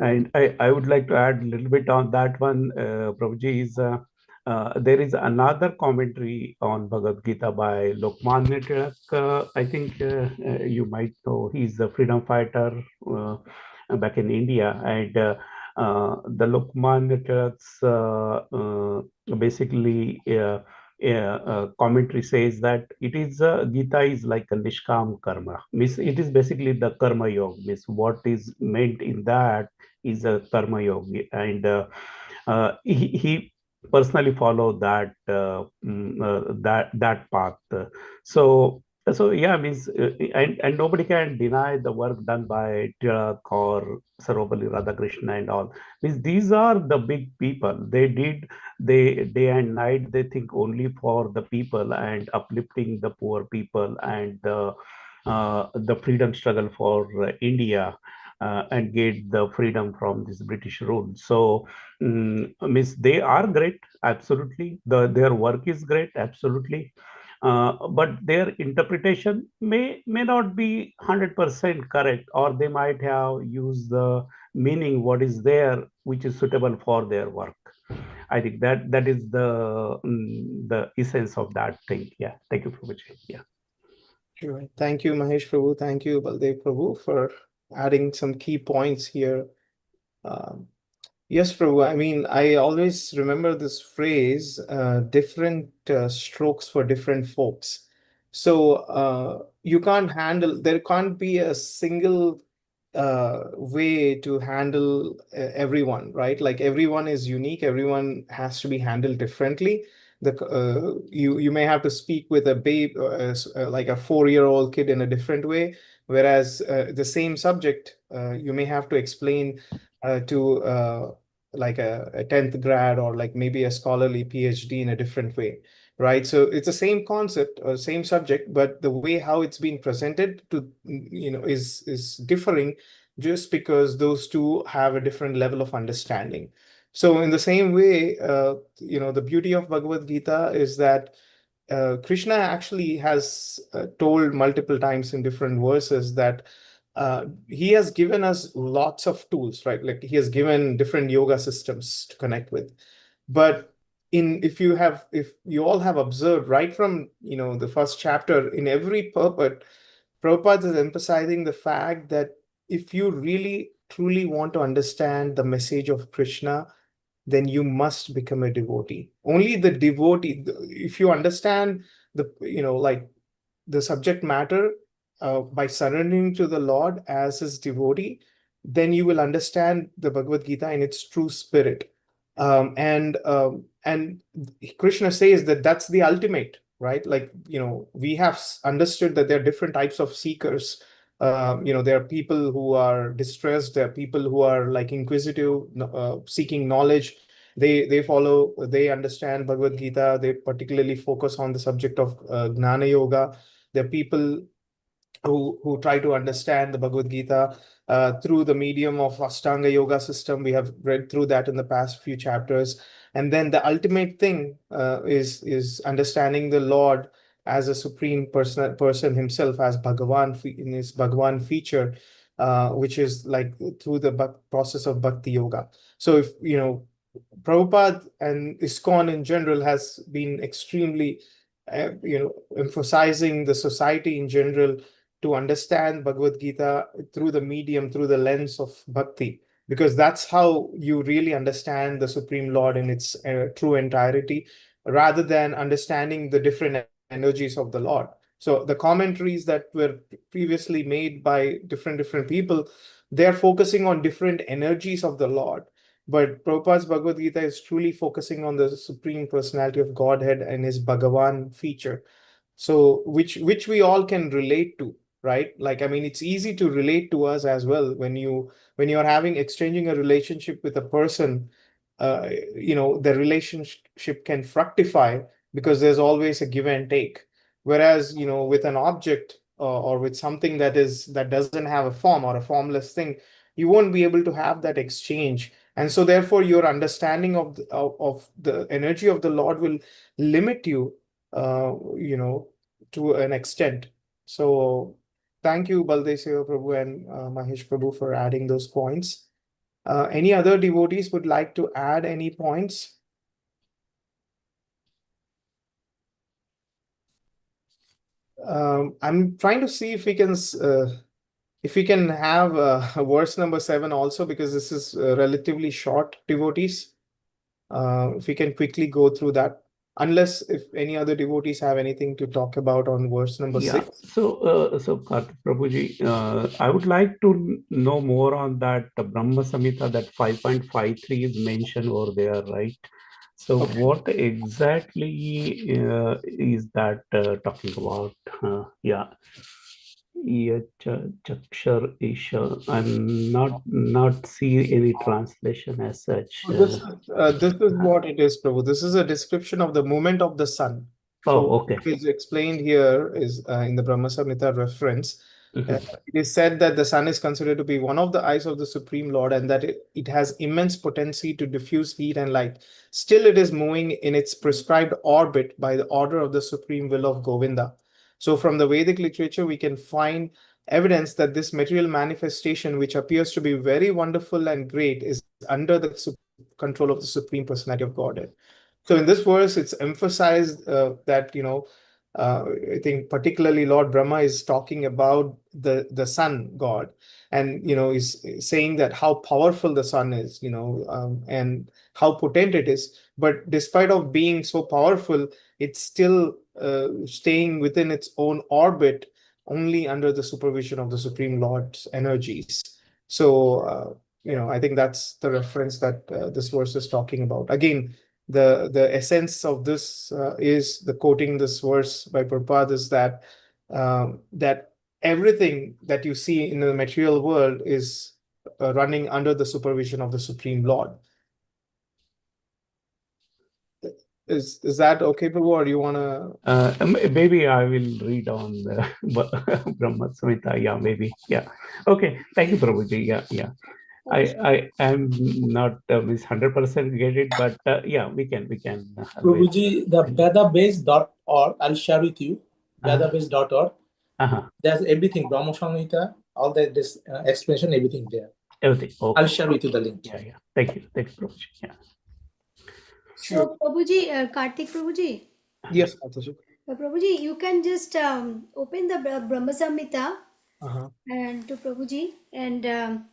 Speaker 10: And I would like to add a little bit on that one, Prabhuji, is there is another commentary on Bhagavad Gita by Lokmanya Tilak. I think you might know he's a freedom fighter back in India. And the Lokmanya Tilak's basically commentary says that it is Gita is like a nishkam karma. Means it is basically the karma yoga. Means what is meant in that is a karma yoga, and he personally followed that path. So yeah, means and nobody can deny the work done by Tilak or Sarvapalli Radhakrishna and all. Means these are the big people. They day and night they think only for the people and uplifting the poor people and the freedom struggle for India and get the freedom from this British rule. So means they are great, absolutely. Their work is great, absolutely. But their interpretation may not be 100% correct, or they might have used the meaning what is there which is suitable for their work. I think that is the essence of that thing. Yeah. Thank you, Prabhuji. Yeah.
Speaker 2: Sure. Thank you, Mahesh Prabhu. Thank you, Baldev Prabhu, for adding some key points here. Yes, Prabhu. I mean, I always remember this phrase, different strokes for different folks. So there can't be a single way to handle everyone, right? Like everyone is unique, everyone has to be handled differently. You may have to speak with a babe, like a 4-year-old kid in a different way, whereas the same subject you may have to explain to like a 10th grad or like maybe a scholarly PhD in a different way, right? So it's the same concept or same subject, but the way how it's been presented to is differing just because those two have a different level of understanding. So in the same way, the beauty of Bhagavad Gita is that Krishna actually has told multiple times in different verses that he has given us lots of tools, right? Like he has given different yoga systems to connect with. But if you all have observed right from the first chapter, in every purport, Prabhupada is emphasizing the fact that if you really truly want to understand the message of Krishna, then you must become a devotee. Only the devotee, if you understand like the subject matter by surrendering to the Lord as his devotee, then you will understand the Bhagavad Gita in its true spirit. And Krishna says that that's the ultimate, right? Like, we have understood that there are different types of seekers. There are people who are distressed, there are people who are like inquisitive, seeking knowledge. They understand Bhagavad Gita. They particularly focus on the subject of Gnana Yoga. There are people who try to understand the Bhagavad Gita through the medium of Ashtanga Yoga system. We have read through that in the past few chapters. And then the ultimate thing is understanding the Lord as a supreme person himself, as Bhagavan in his Bhagavan feature, which is like through the process of Bhakti Yoga. So if Prabhupada and ISKCON in general has been extremely emphasizing the society in general to understand Bhagavad Gita through the lens of bhakti, because that's how you really understand the Supreme Lord in its true entirety, rather than understanding the different energies of the Lord. So the commentaries that were previously made by different people, they're focusing on different energies of the Lord. But Prabhupada's Bhagavad Gita is truly focusing on the Supreme Personality of Godhead and his Bhagavan feature. So which we all can relate to, right? Like, I mean, it's easy to relate to us as well when you're exchanging a relationship with a person. The relationship can fructify because there's always a give and take. Whereas with an object, or with something that doesn't have a form or a formless thing, you won't be able to have that exchange. And so therefore your understanding of the energy of the Lord will limit you, to an extent. So thank you, Baldeseva Prabhu and Mahesh Prabhu, for adding those points. Any other devotees would like to add any points? I'm trying to see if we can have verse number 7 also, because this is relatively short, devotees. If we can quickly go through that, unless if any other devotees have anything to talk about on verse number 6.
Speaker 10: So Karthik Prabhuji, I would like to know more on that Brahma Samhita, that 5.53 is mentioned over there, right? So what exactly is that talking about? Chakshar Isha. I'm not see any translation as such.
Speaker 2: This is what it is, Prabhu. This is a description of the movement of the sun. So
Speaker 10: okay.
Speaker 2: what is explained here is in the Brahma Samhita reference. It is said that the sun is considered to be one of the eyes of the Supreme Lord, and that it has immense potency to diffuse heat and light. Still, it is moving in its prescribed orbit by the order of the supreme will of Govinda. So from the Vedic literature, we can find evidence that this material manifestation, which appears to be very wonderful and great, is under the control of the Supreme Personality of Godhead. So in this verse, it's emphasized that, I think particularly Lord Brahma is talking about the sun god, and is saying that how powerful the sun is, and how potent it is. But despite of being so powerful, it's still staying within its own orbit, only under the supervision of the Supreme Lord's energies. So I think that's the reference that this verse is talking about. Again, the essence of this is the quoting this verse by Prabhupada is that that everything that you see in the material world is running under the supervision of the Supreme Lord. Is that okay, Prabhu, or you want to?
Speaker 10: Maybe I will read on the Brahma Samhita. Yeah, maybe. Yeah. Okay. Thank you, Prabhuji. Yeah. I am not 100% get it, but yeah, we can.
Speaker 5: Prabhuji, the vedabase.org, I'll share with you. Vedabase.org. There's everything, Brahma Samhita, all that this explanation, everything there.
Speaker 10: Everything. Okay.
Speaker 5: I'll share with you the link.
Speaker 10: Yeah. Thank you, Prabhuji. Yeah.
Speaker 8: So, Prabhuji, Karthik Prabhuji.
Speaker 2: Yes, Mataji.
Speaker 8: Prabhuji, you can just open the Brahma Samhita and to Prabhuji, and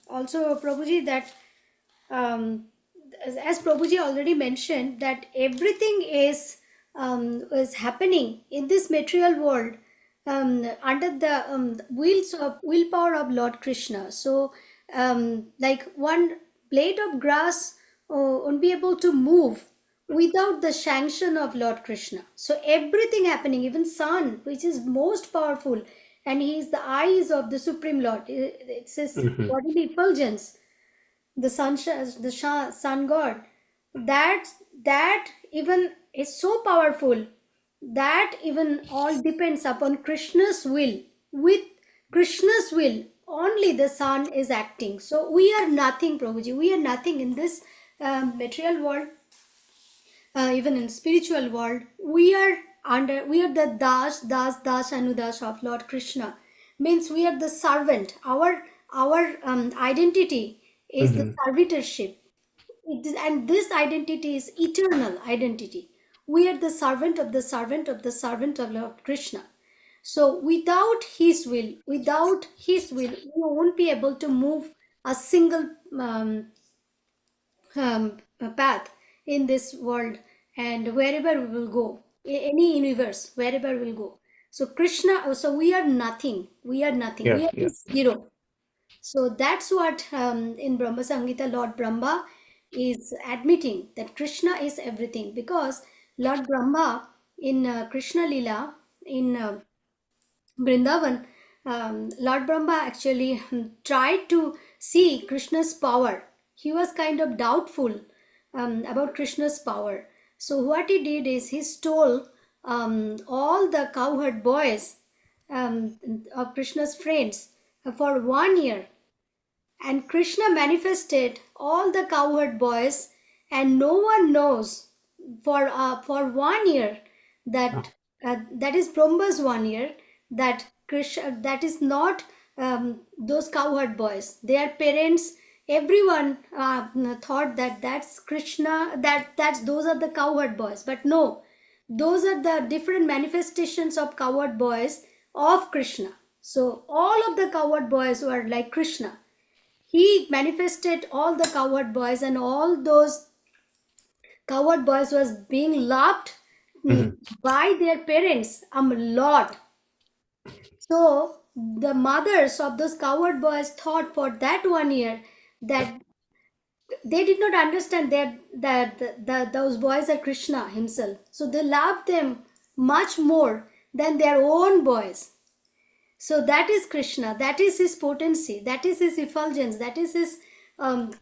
Speaker 8: also Prabhuji that as Prabhuji already mentioned, that everything is happening in this material world under the willpower of Lord Krishna. So like one blade of grass won't be able to move without the sanction of Lord Krishna. So everything happening, even sun, which is most powerful, and he is the eyes of the Supreme Lord. It's his bodily effulgence, the sun god. That even is so powerful that even all depends upon Krishna's will. With Krishna's will, only the sun is acting. So we are nothing, Prabhuji. We are nothing in this material world. Even in spiritual world, we are the das anudas of Lord Krishna. Means we are the servant. Our identity is the servitorship. And this identity is eternal identity. We are the servant of the servant of the servant of Lord Krishna. So without his will, we won't be able to move a single path in this world, and wherever we will go, any universe, wherever we'll go. So Krishna, so we are nothing. We are zero. So that's what in Brahma Samhita Lord Brahma is admitting, that Krishna is everything, because Lord Brahma in Krishna Lila in Vrindavan, Lord Brahma actually tried to see Krishna's power. He was kind of doubtful about Krishna's power. So what he did is he stole all the cowherd boys of Krishna's friends for 1 year. And Krishna manifested all the cowherd boys, and no one knows for 1 year that that is Brahma's 1 year, that Krishna, that is not those cowherd boys. Their parents, everyone thought that that's Krishna, that's those are the cowherd boys. But no, those are the different manifestations of cowherd boys of Krishna. So all of the cowherd boys were like Krishna. He manifested all the cowherd boys, and all those cowherd boys was being loved by their parents a lot. So the mothers of those cowherd boys thought for that 1 year that they did not understand that those boys are Krishna himself. So they loved them much more than their own boys. So that is Krishna, that is his potency, that is his effulgence, that is his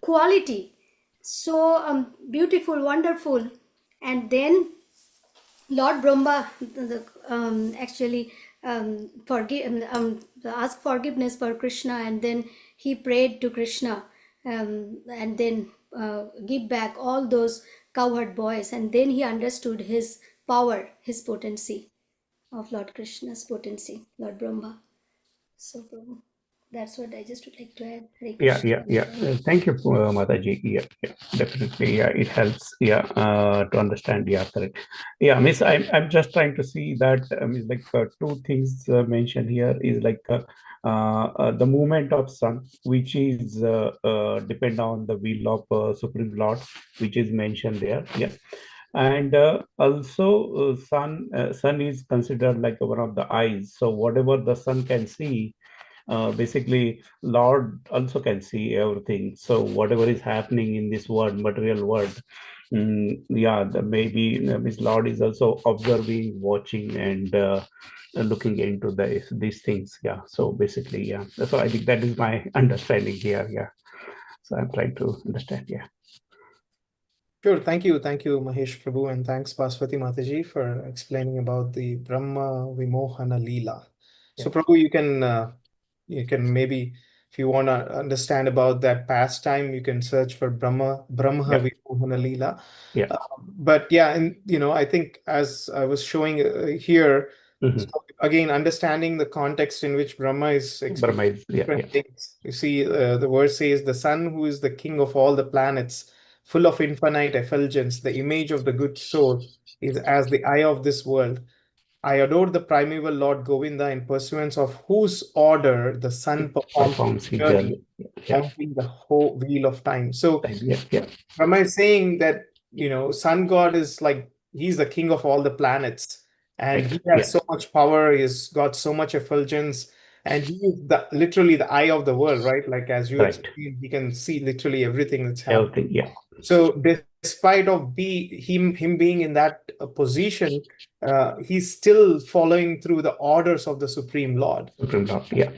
Speaker 8: quality. So beautiful, wonderful. And then Lord Brahma actually asked forgiveness for Krishna, and then he prayed to Krishna, and then give back all those cowherd boys, and then he understood his power, his potency of Lord Krishna's potency, Lord Brahma. So Prabhu, that's what I just would like to add. Hare
Speaker 10: Yeah,
Speaker 8: Krishna.
Speaker 10: yeah. Thank you, Mataji. Yeah, definitely. Yeah, it helps. Yeah, to understand. Yeah, correct. Yeah, Miss, I'm just trying to see that. Miss, like two things mentioned here is like the movement of sun, which is depend on the will of Supreme Lord, which is mentioned there. Yeah, and also sun is considered like one of the eyes. So whatever the sun can see, basically Lord also can see everything. So whatever is happening in this world, material world, yeah, maybe His Lord is also observing, watching, and looking into these things. Yeah, so basically, yeah, so I think that is my understanding here. Yeah, so I'm trying to understand. Yeah.
Speaker 2: Sure. Thank you, Mahesh Prabhu, and thanks, Paswati Mataji, for explaining about the Brahma Vimohana Leela. So, Prabhu, you can maybe, if you want to understand about that pastime, you can search for Brahma
Speaker 10: Yeah.
Speaker 2: Vimohana Leela.
Speaker 10: Yeah.
Speaker 2: But yeah, and I think as I was showing here, so again, understanding the context in which Brahma is experiencing different things. You see, the verse says, "The sun, who is the king of all the planets, full of infinite effulgence, the image of the good soul, is as the eye of this world. I adore the primeval Lord Govinda, in pursuance of whose order the sun performs his journey, counting the whole wheel of time." So Brahma is saying that, sun god is like, he's the king of all the planets, and he has so much power, he's got so much effulgence, and he is literally the eye of the world, right? Like, as you explained, he can see literally everything that's happening.
Speaker 10: Everything, yeah.
Speaker 2: So despite of him being in that position, he's still following through the orders of the Supreme Lord.
Speaker 10: Supreme Lord, yeah.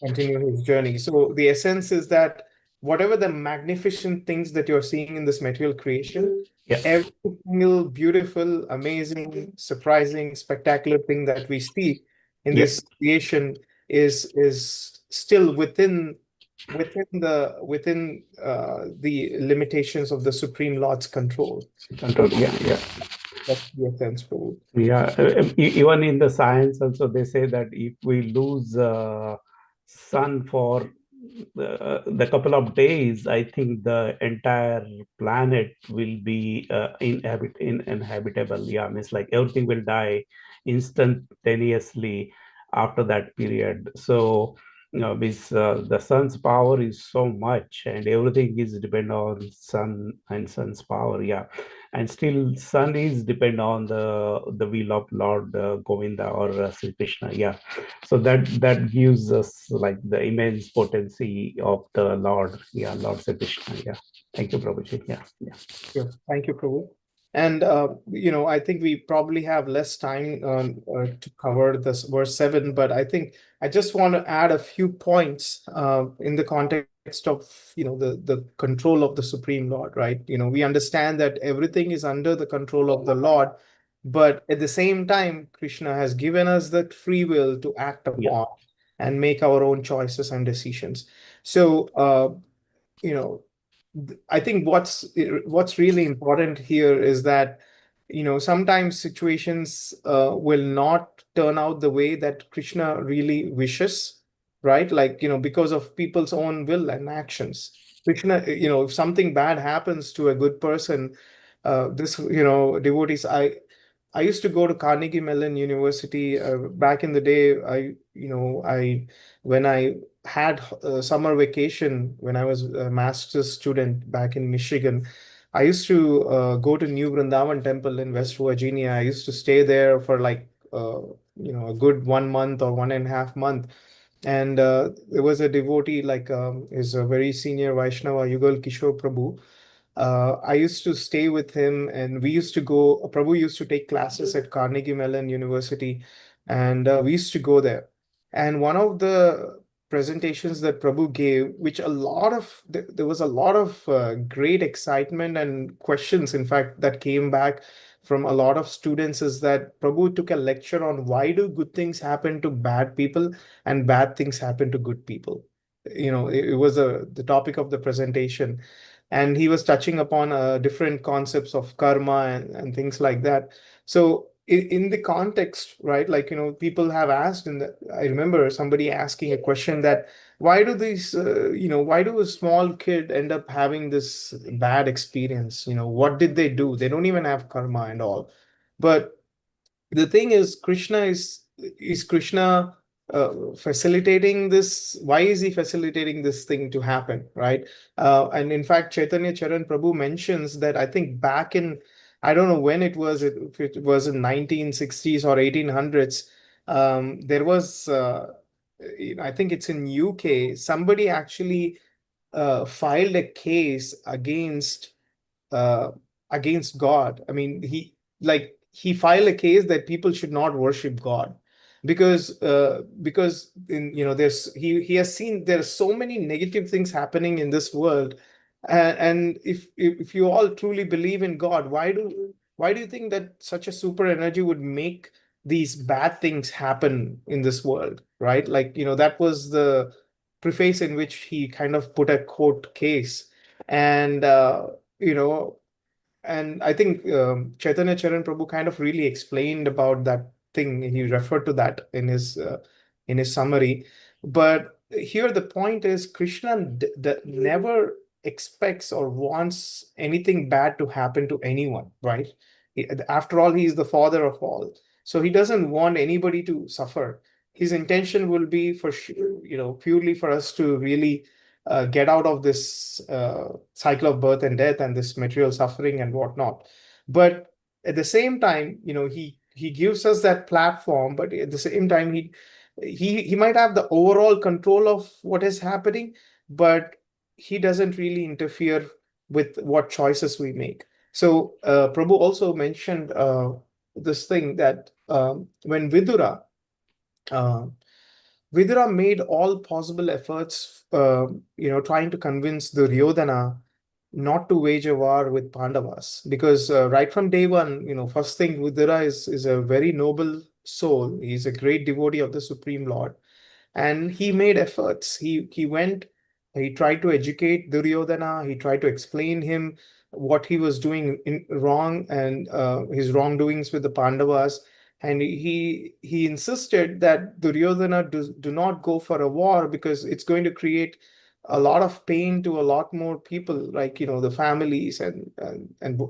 Speaker 2: Continue his journey. So the essence is that whatever the magnificent things that you're seeing in this material creation, every single beautiful, amazing, surprising, spectacular thing that we see in this creation is still within the limitations of the Supreme Lord's control.
Speaker 10: Yeah.
Speaker 2: That's the essence, Prabhu.
Speaker 10: Yeah, even in the science also they say that if we lose sun for the couple of days, I think the entire planet will be uninhabitable. Yeah, means like everything will die instantaneously after that period. So means the sun's power is so much, and everything is depend on sun and sun's power. Yeah, and still sun is depend on the will of Lord Govinda or Sri Krishna. Yeah, so that gives us like the immense potency of the Lord. Yeah, Lord Sri Krishna. Yeah, thank you, Prabhuji. Yeah.
Speaker 2: Sure. Thank you, Prabhu. And I think we probably have less time to cover this verse 7, but I think I just want to add a few points in the context of the control of the Supreme Lord, right? We understand that everything is under the control of the Lord, but at the same time, Krishna has given us that free will to act upon and make our own choices and decisions. So, I think what's really important here is that, sometimes situations will not turn out the way that Krishna really wishes, right? Like, because of people's own will and actions. Krishna, if something bad happens to a good person, devotees, I used to go to Carnegie Mellon University back in the day. When I had summer vacation when I was a master's student back in Michigan, I used to go to New Vrindavan Temple in West Virginia. I used to stay there for like a good 1 month or 1.5 month. And there was a devotee, like is a very senior Vaishnava, Yugal Kishore Prabhu. I used to stay with him, and we used to go. Prabhu used to take classes at Carnegie Mellon University, and we used to go there. And one of the presentations that Prabhu gave, which there was a lot of great excitement and questions, in fact, that came back from a lot of students, is that Prabhu took a lecture on why do good things happen to bad people and bad things happen to good people. It was the topic of the presentation, and he was touching upon different concepts of karma and things like that. So in the context, right, like, people have asked, I remember somebody asking a question that why do a small kid end up having this bad experience? What did they do? They don't even have karma and all. But the thing is, Krishna facilitating this? Why is he facilitating this thing to happen, right? And in fact, Chaitanya Charan Prabhu mentions that, I think back in, I don't know when it was, if it was in 1960s or 1800s, there was I think it's in UK, somebody actually filed a case uh, against God. I mean, he filed a case that people should not worship God because he has seen there are so many negative things happening in this world, and if you all truly believe in God, why do you think that such a super energy would make these bad things happen in this world, right? Like, that was the preface in which he kind of put a court case. And you know and I think Chaitanya Charan Prabhu kind of really explained about that thing. He referred to that in his summary. But here the point is, Krishna never expects or wants anything bad to happen to anyone, right? After all, he is the father of all, so he doesn't want anybody to suffer. His intention will be for sure, purely for us to really get out of this cycle of birth and death and this material suffering and whatnot. But at the same time, he gives us that platform, but at the same time, he might have the overall control of what is happening, but he doesn't really interfere with what choices we make. So Prabhu also mentioned this thing that when uh, Vidura made all possible efforts, trying to convince Duryodhana not to wage a war with Pandavas, because right from day one, first thing, Vidura is a very noble soul. He's a great devotee of the Supreme Lord, and he made efforts. He went, he tried to educate Duryodhana. He tried to explain him what he was doing wrong, and his wrongdoings with the Pandavas. And he insisted that Duryodhana do not go for a war, because it's going to create a lot of pain to a lot more people, like, the families and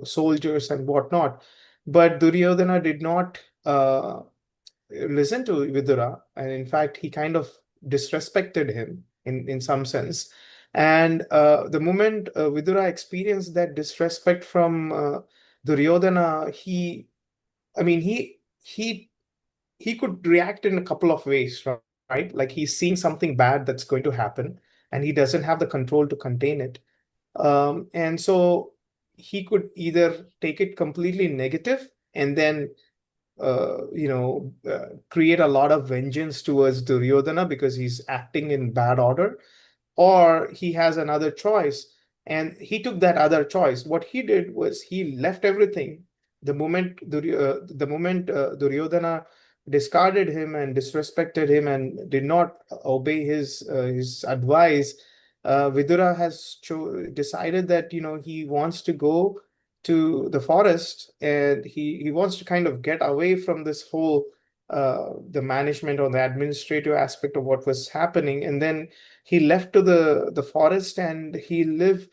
Speaker 2: soldiers and whatnot. But Duryodhana did not listen to Vidura, and in fact, he kind of disrespected him in some sense. And the moment Vidura experienced that disrespect from Duryodhana, I mean, he could react in a couple of ways, right? Like, he's seeing something bad that's going to happen, and he doesn't have the control to contain it. And so he could either take it completely negative and then create a lot of vengeance towards Duryodhana because he's acting in bad order, or he has another choice. And he took that other choice. What he did was he left everything the moment Duryodhana discarded him and disrespected him and did not obey his advice, Vidura has decided that he wants to go to the forest, and he wants to kind of get away from this whole the management or the administrative aspect of what was happening. And then he left to the forest, and he lived.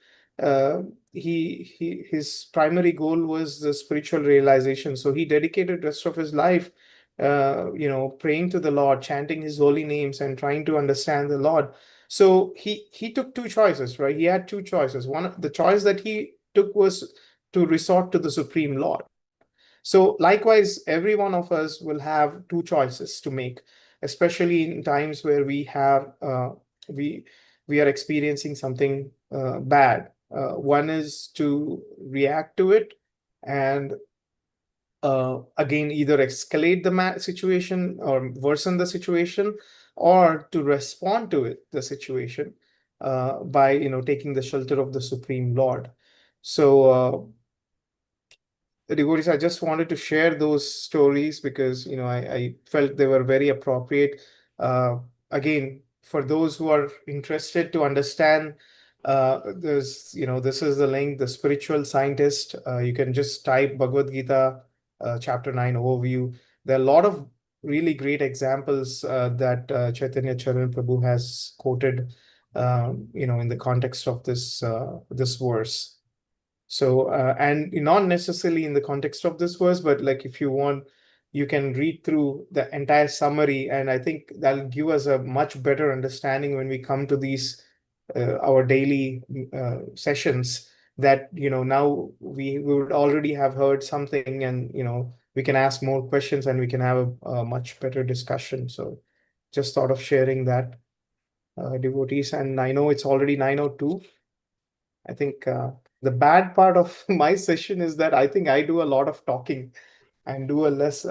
Speaker 2: His primary goal was the spiritual realization. So he dedicated the rest of his life, praying to the Lord, chanting his holy names, and trying to understand the Lord. So he took two choices, right? He had two choices. The choice that he took was to resort to the Supreme Lord. So likewise, every one of us will have two choices to make, especially in times where we are experiencing something bad. One is to react to it and again either escalate the situation or worsen the situation, or to respond to the situation by taking the shelter of the Supreme Lord. So the devotees, I just wanted to share those stories because I felt they were very appropriate. Again, for those who are interested to understand, there's this is the link, the spiritual scientist. You can just type Bhagavad Gita chapter 9 overview. There are a lot of really great examples that Chaitanya Charan Prabhu has quoted, in the context of this verse. So, and not necessarily in the context of this verse, but like if you want, you can read through the entire summary, and I think that'll give us a much better understanding when we come to these our daily sessions. That now we would already have heard something, and we can ask more questions and we can have a much better discussion. So, just thought of sharing that, devotees, and I know it's already 9:02. I think the bad part of my session is that I think I do a lot of talking and do a less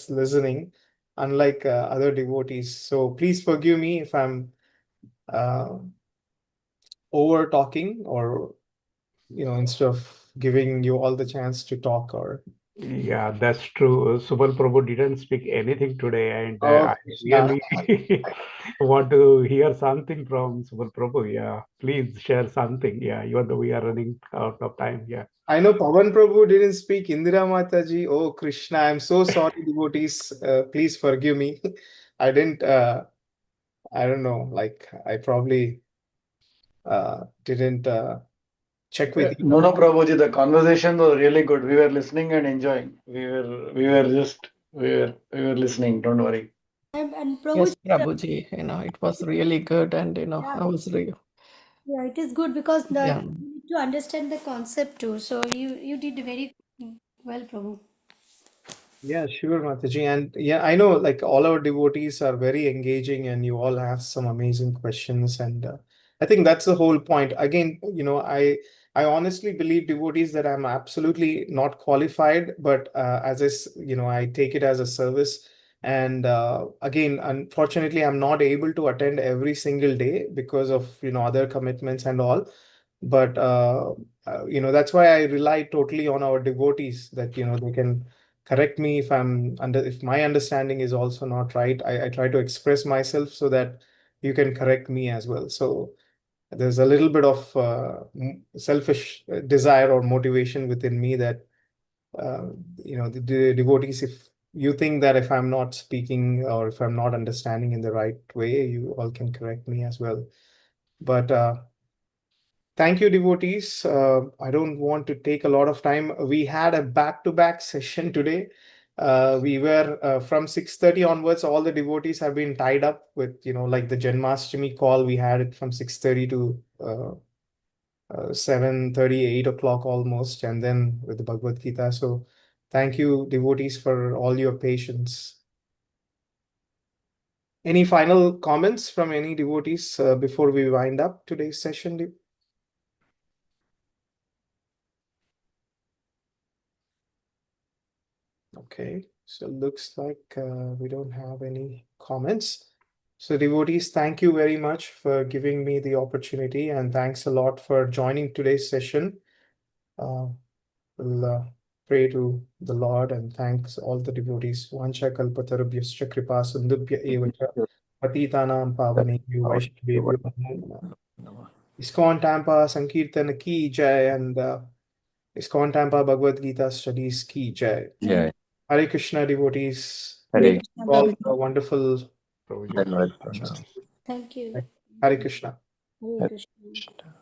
Speaker 2: listening, unlike other devotees. So please forgive me if I'm over talking, or instead of giving you all the chance to talk. Or
Speaker 10: Yeah, that's true. Subal Prabhu didn't speak anything today, and
Speaker 2: oh,
Speaker 10: I
Speaker 2: Krishna.
Speaker 10: really want to hear something from Subal Prabhu. Yeah, please share something. Yeah, even though we are running out of time. Yeah.
Speaker 2: I know Pavan Prabhu didn't speak. Indira Mataji. Oh, Krishna. I'm so sorry, devotees. Please forgive me. I didn't. I don't know. Like I probably didn't check with you.
Speaker 7: No, Prabhuji, the conversation was really good. We were listening and enjoying. We were listening. Don't worry.
Speaker 8: And
Speaker 11: Yes,
Speaker 8: Prabhuji,
Speaker 11: Prabhuji, it was really good, and
Speaker 8: yeah,
Speaker 11: I was really,
Speaker 8: yeah, it is good because
Speaker 11: yeah.
Speaker 8: you need to understand the concept too. So you did very well, Prabhu.
Speaker 2: Yeah, sure, Mataji. And yeah, I know like all our devotees are very engaging and you all have some amazing questions. And I think that's the whole point. Again, I honestly believe, devotees, that I'm absolutely not qualified, but I take it as a service. And again, unfortunately, I'm not able to attend every single day because of, other commitments and all. But that's why I rely totally on our devotees, that they can correct me if my understanding is also not right. I try to express myself so that you can correct me as well. So there's a little bit of selfish desire or motivation within me that the devotees, if you think that if I'm not speaking or if I'm not understanding in the right way, you all can correct me as well. But thank you, devotees. I don't want to take a lot of time. We had a back-to-back session today. We were from 6:30 onwards, all the devotees have been tied up with, like the Janmashtami call. We had it from 6:30 to 7:30, 8 o'clock almost, and then with the Bhagavad Gita. So thank you, devotees, for all your patience. Any final comments from any devotees before we wind up today's session? Okay, so looks like we don't have any comments. So devotees, thank you very much for giving me the opportunity, and thanks a lot for joining today's session. We'll pray to the Lord and thanks all the devotees. Vancha kalpatarubhyascha kripa sindubhya evacha patitanam pavanebhyo vaishnavebhyo namo namah. ISKCON Tampa Sankirtan ki jai and ISKCON Tampa Bhagavad-Gita studies ki jai.
Speaker 1: Jai.
Speaker 2: Hare Krishna devotees.
Speaker 1: Hare
Speaker 2: All
Speaker 9: Prabhuji.
Speaker 2: a wonderful.
Speaker 10: Prabhuji.
Speaker 1: Dhanavad Pranam.
Speaker 8: Thank you.
Speaker 2: Hare Krishna.
Speaker 8: Hare
Speaker 1: Hare
Speaker 8: Krishna.
Speaker 1: Krishna.